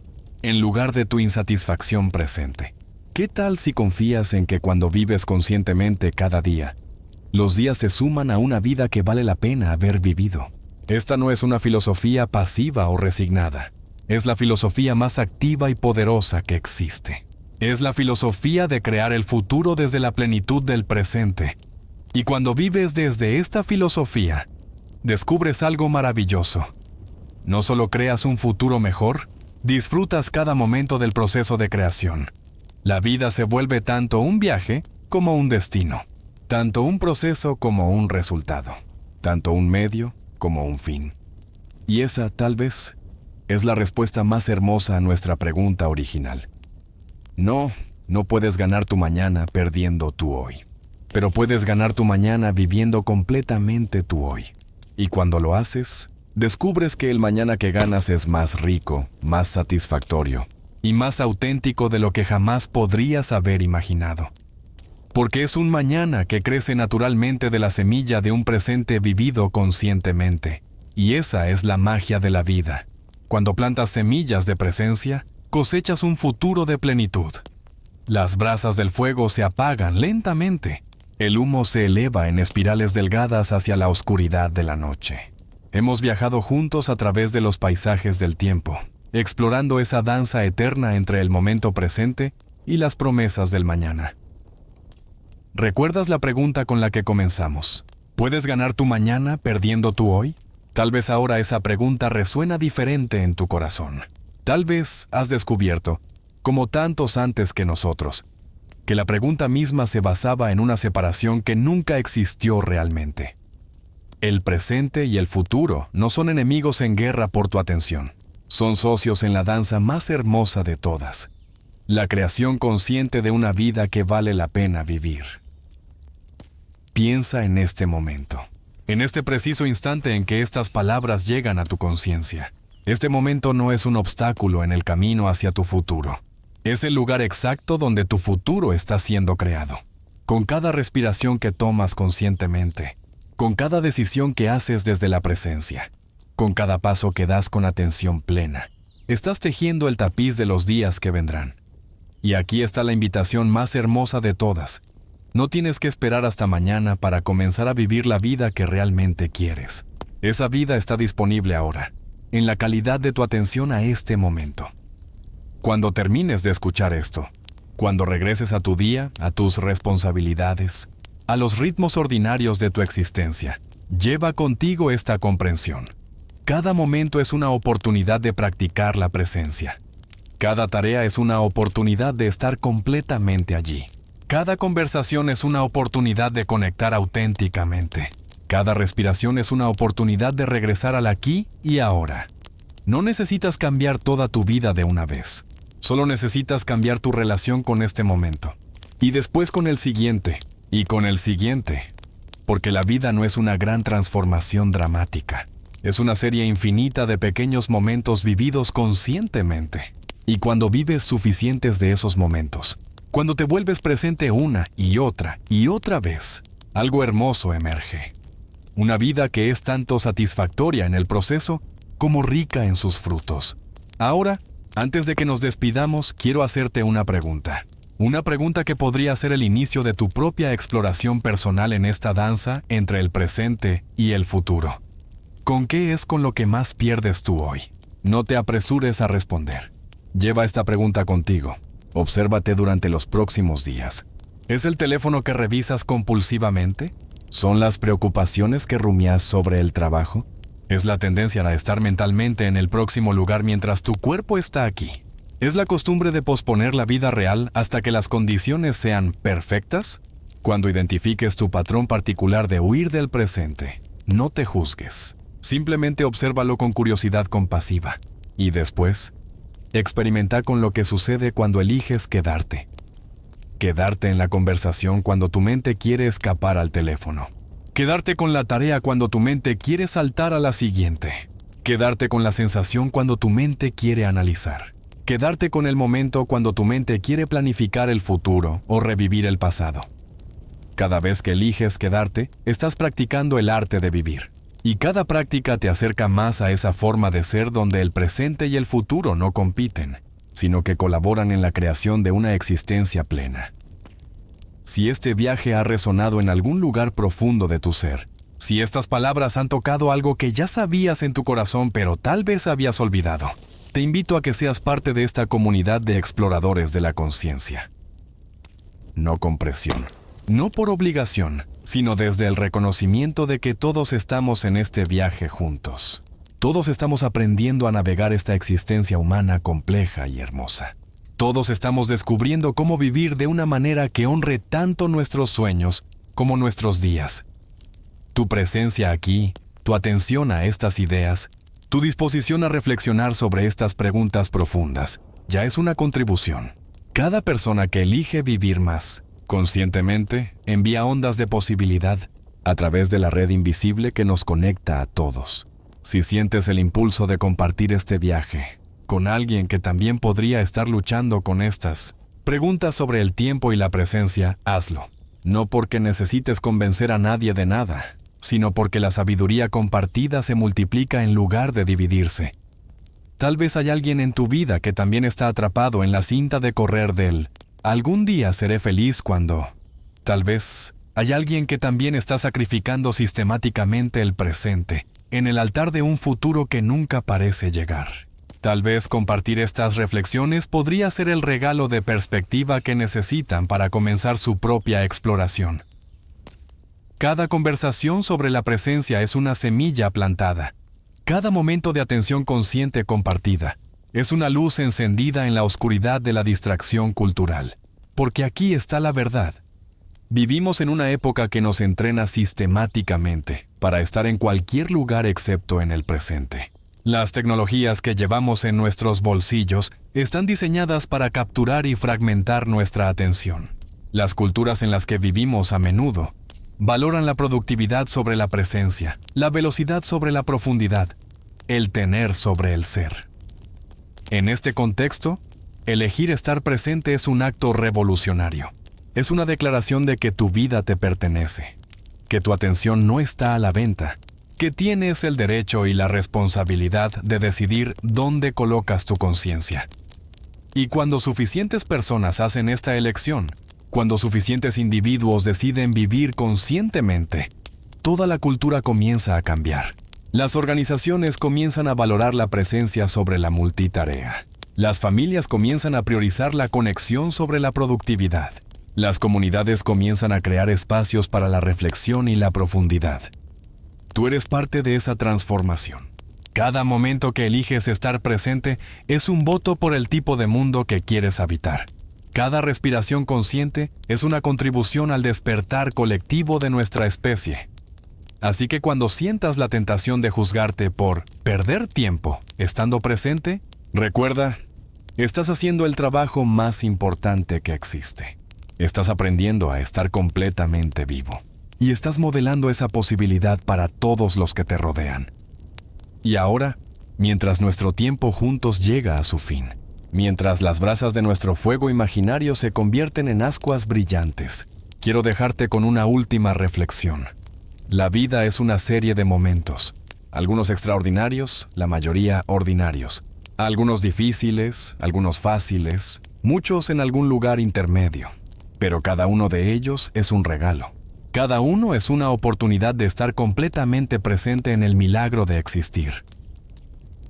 en lugar de tu insatisfacción presente? ¿Qué tal si confías en que cuando vives conscientemente cada día, Los días se suman a una vida que vale la pena haber vivido. Esta no es una filosofía pasiva o resignada. Es la filosofía más activa y poderosa que existe. Es la filosofía de crear el futuro desde la plenitud del presente. Y cuando vives desde esta filosofía, descubres algo maravilloso. No solo creas un futuro mejor, disfrutas cada momento del proceso de creación. La vida se vuelve tanto un viaje como un destino, tanto un proceso como un resultado, tanto un medio como un fin. Y esa, tal vez, es la respuesta más hermosa a nuestra pregunta original. No puedes ganar tu mañana perdiendo tu hoy. Pero puedes ganar tu mañana viviendo completamente tu hoy. Y cuando lo haces, descubres que el mañana que ganas es más rico, más satisfactorio y más auténtico de lo que jamás podrías haber imaginado. Porque es un mañana que crece naturalmente de la semilla de un presente vivido conscientemente. Y esa es la magia de la vida. Cuando plantas semillas de presencia, cosechas un futuro de plenitud. Las brasas del fuego se apagan lentamente. El humo se eleva en espirales delgadas hacia la oscuridad de la noche. Hemos viajado juntos a través de los paisajes del tiempo, explorando esa danza eterna entre el momento presente y las promesas del mañana. ¿Recuerdas la pregunta con la que comenzamos? ¿Puedes ganar tu mañana perdiendo tu hoy? Tal vez ahora esa pregunta resuena diferente en tu corazón. Tal vez has descubierto, como tantos antes que nosotros, que la pregunta misma se basaba en una separación que nunca existió realmente. El presente y el futuro no son enemigos en guerra por tu atención. Son socios en la danza más hermosa de todas, la creación consciente de una vida que vale la pena vivir. Piensa en este momento, en este preciso instante en que estas palabras llegan a tu conciencia. Este momento no es un obstáculo en el camino hacia tu futuro. Es el lugar exacto donde tu futuro está siendo creado. Con cada respiración que tomas conscientemente, con cada decisión que haces desde la presencia, con cada paso que das con atención plena, estás tejiendo el tapiz de los días que vendrán. Y aquí está la invitación más hermosa de todas. No tienes que esperar hasta mañana para comenzar a vivir la vida que realmente quieres. Esa vida está disponible ahora, en la calidad de tu atención a este momento. Cuando termines de escuchar esto, cuando regreses a tu día, a tus responsabilidades, a los ritmos ordinarios de tu existencia, lleva contigo esta comprensión. Cada momento es una oportunidad de practicar la presencia. Cada tarea es una oportunidad de estar completamente allí. Cada conversación es una oportunidad de conectar auténticamente. Cada respiración es una oportunidad de regresar al aquí y ahora. No necesitas cambiar toda tu vida de una vez. Solo necesitas cambiar tu relación con este momento. Y después con el siguiente. Y con el siguiente. Porque la vida no es una gran transformación dramática. Es una serie infinita de pequeños momentos vividos conscientemente. Y cuando vives suficientes de esos momentos, cuando te vuelves presente una y otra vez, algo hermoso emerge. Una vida que es tanto satisfactoria en el proceso como rica en sus frutos. Ahora, antes de que nos despidamos, quiero hacerte una pregunta. Una pregunta que podría ser el inicio de tu propia exploración personal en esta danza entre el presente y el futuro. ¿Con qué es con lo que más pierdes tú hoy? No te apresures a responder. Lleva esta pregunta contigo. Obsérvate durante los próximos días. ¿Es el teléfono que revisas compulsivamente? ¿Son las preocupaciones que rumias sobre el trabajo? ¿Es la tendencia a estar mentalmente en el próximo lugar mientras tu cuerpo está aquí? ¿Es la costumbre de posponer la vida real hasta que las condiciones sean perfectas? Cuando identifiques tu patrón particular de huir del presente, no te juzgues. Simplemente obsérvalo con curiosidad compasiva. Y después, experimenta con lo que sucede cuando eliges quedarte. Quedarte en la conversación cuando tu mente quiere escapar al teléfono. Quedarte con la tarea cuando tu mente quiere saltar a la siguiente. Quedarte con la sensación cuando tu mente quiere analizar. Quedarte con el momento cuando tu mente quiere planificar el futuro o revivir el pasado. Cada vez que eliges quedarte, estás practicando el arte de vivir. Y cada práctica te acerca más a esa forma de ser donde el presente y el futuro no compiten, sino que colaboran en la creación de una existencia plena. Si este viaje ha resonado en algún lugar profundo de tu ser, si estas palabras han tocado algo que ya sabías en tu corazón pero tal vez habías olvidado, te invito a que seas parte de esta comunidad de exploradores de la conciencia. No con presión, no por obligación, sino desde el reconocimiento de que todos estamos en este viaje juntos. Todos estamos aprendiendo a navegar esta existencia humana compleja y hermosa. Todos estamos descubriendo cómo vivir de una manera que honre tanto nuestros sueños como nuestros días. Tu presencia aquí, tu atención a estas ideas, tu disposición a reflexionar sobre estas preguntas profundas, ya es una contribución. Cada persona que elige vivir más, conscientemente, envía ondas de posibilidad a través de la red invisible que nos conecta a todos. Si sientes el impulso de compartir este viaje con alguien que también podría estar luchando con estas preguntas sobre el tiempo y la presencia, hazlo. No porque necesites convencer a nadie de nada, sino porque la sabiduría compartida se multiplica en lugar de dividirse. Tal vez hay alguien en tu vida que también está atrapado en la cinta de correr del "algún día seré feliz cuando". Tal vez hay alguien que también está sacrificando sistemáticamente el presente en el altar de un futuro que nunca parece llegar. Tal vez compartir estas reflexiones podría ser el regalo de perspectiva que necesitan para comenzar su propia exploración. Cada conversación sobre la presencia es una semilla plantada. Cada momento de atención consciente compartida es una luz encendida en la oscuridad de la distracción cultural. Porque aquí está la verdad. Vivimos en una época que nos entrena sistemáticamente para estar en cualquier lugar excepto en el presente. Las tecnologías que llevamos en nuestros bolsillos están diseñadas para capturar y fragmentar nuestra atención. Las culturas en las que vivimos a menudo valoran la productividad sobre la presencia, la velocidad sobre la profundidad, el tener sobre el ser. En este contexto, elegir estar presente es un acto revolucionario. Es una declaración de que tu vida te pertenece, que tu atención no está a la venta, que tienes el derecho y la responsabilidad de decidir dónde colocas tu conciencia. Y cuando suficientes personas hacen esta elección, cuando suficientes individuos deciden vivir conscientemente, toda la cultura comienza a cambiar. Las organizaciones comienzan a valorar la presencia sobre la multitarea. Las familias comienzan a priorizar la conexión sobre la productividad. Las comunidades comienzan a crear espacios para la reflexión y la profundidad. Tú eres parte de esa transformación. Cada momento que eliges estar presente es un voto por el tipo de mundo que quieres habitar. Cada respiración consciente es una contribución al despertar colectivo de nuestra especie. Así que cuando sientas la tentación de juzgarte por perder tiempo estando presente, recuerda, estás haciendo el trabajo más importante que existe. Estás aprendiendo a estar completamente vivo. Y estás modelando esa posibilidad para todos los que te rodean. Y ahora, mientras nuestro tiempo juntos llega a su fin, mientras las brasas de nuestro fuego imaginario se convierten en ascuas brillantes, quiero dejarte con una última reflexión. La vida es una serie de momentos, algunos extraordinarios, la mayoría ordinarios, algunos difíciles, algunos fáciles, muchos en algún lugar intermedio, pero cada uno de ellos es un regalo. Cada uno es una oportunidad de estar completamente presente en el milagro de existir.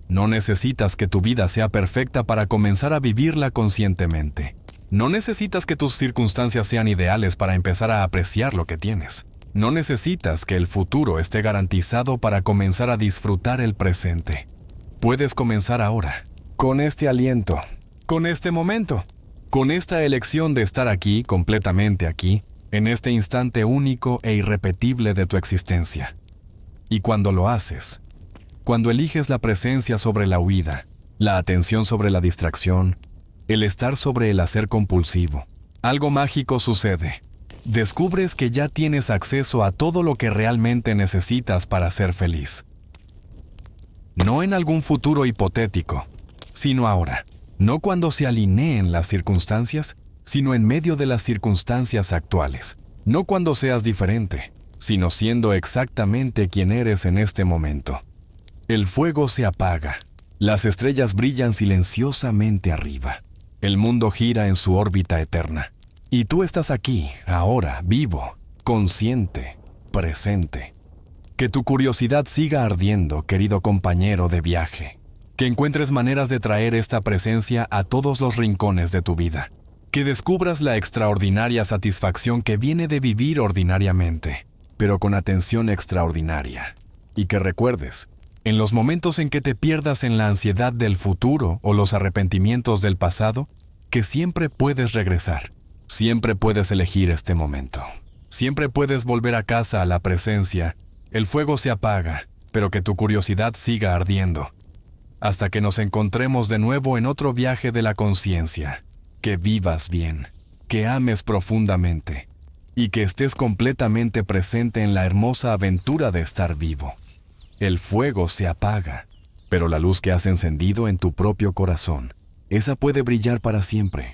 No necesitas que tu vida sea perfecta para comenzar a vivirla conscientemente. No necesitas que tus circunstancias sean ideales para empezar a apreciar lo que tienes. No necesitas que el futuro esté garantizado para comenzar a disfrutar el presente. Puedes comenzar ahora, con este aliento, con este momento, con esta elección de estar aquí, completamente aquí, en este instante único e irrepetible de tu existencia. Y cuando lo haces, cuando eliges la presencia sobre la huida, la atención sobre la distracción, el estar sobre el hacer compulsivo, algo mágico sucede. Descubres que ya tienes acceso a todo lo que realmente necesitas para ser feliz. No en algún futuro hipotético, sino ahora. No cuando se alineen las circunstancias, sino en medio de las circunstancias actuales. No cuando seas diferente, sino siendo exactamente quien eres en este momento. El fuego se apaga. Las estrellas brillan silenciosamente arriba. El mundo gira en su órbita eterna. Y tú estás aquí, ahora, vivo, consciente, presente. Que tu curiosidad siga ardiendo, querido compañero de viaje. Que encuentres maneras de traer esta presencia a todos los rincones de tu vida. Que descubras la extraordinaria satisfacción que viene de vivir ordinariamente, pero con atención extraordinaria. Y que recuerdes, en los momentos en que te pierdas en la ansiedad del futuro o los arrepentimientos del pasado, que siempre puedes regresar. Siempre puedes elegir este momento. Siempre puedes volver a casa a la presencia. El fuego se apaga, pero que tu curiosidad siga ardiendo. Hasta que nos encontremos de nuevo en otro viaje de la conciencia. Que vivas bien, que ames profundamente y que estés completamente presente en la hermosa aventura de estar vivo. El fuego se apaga, pero la luz que has encendido en tu propio corazón, esa puede brillar para siempre.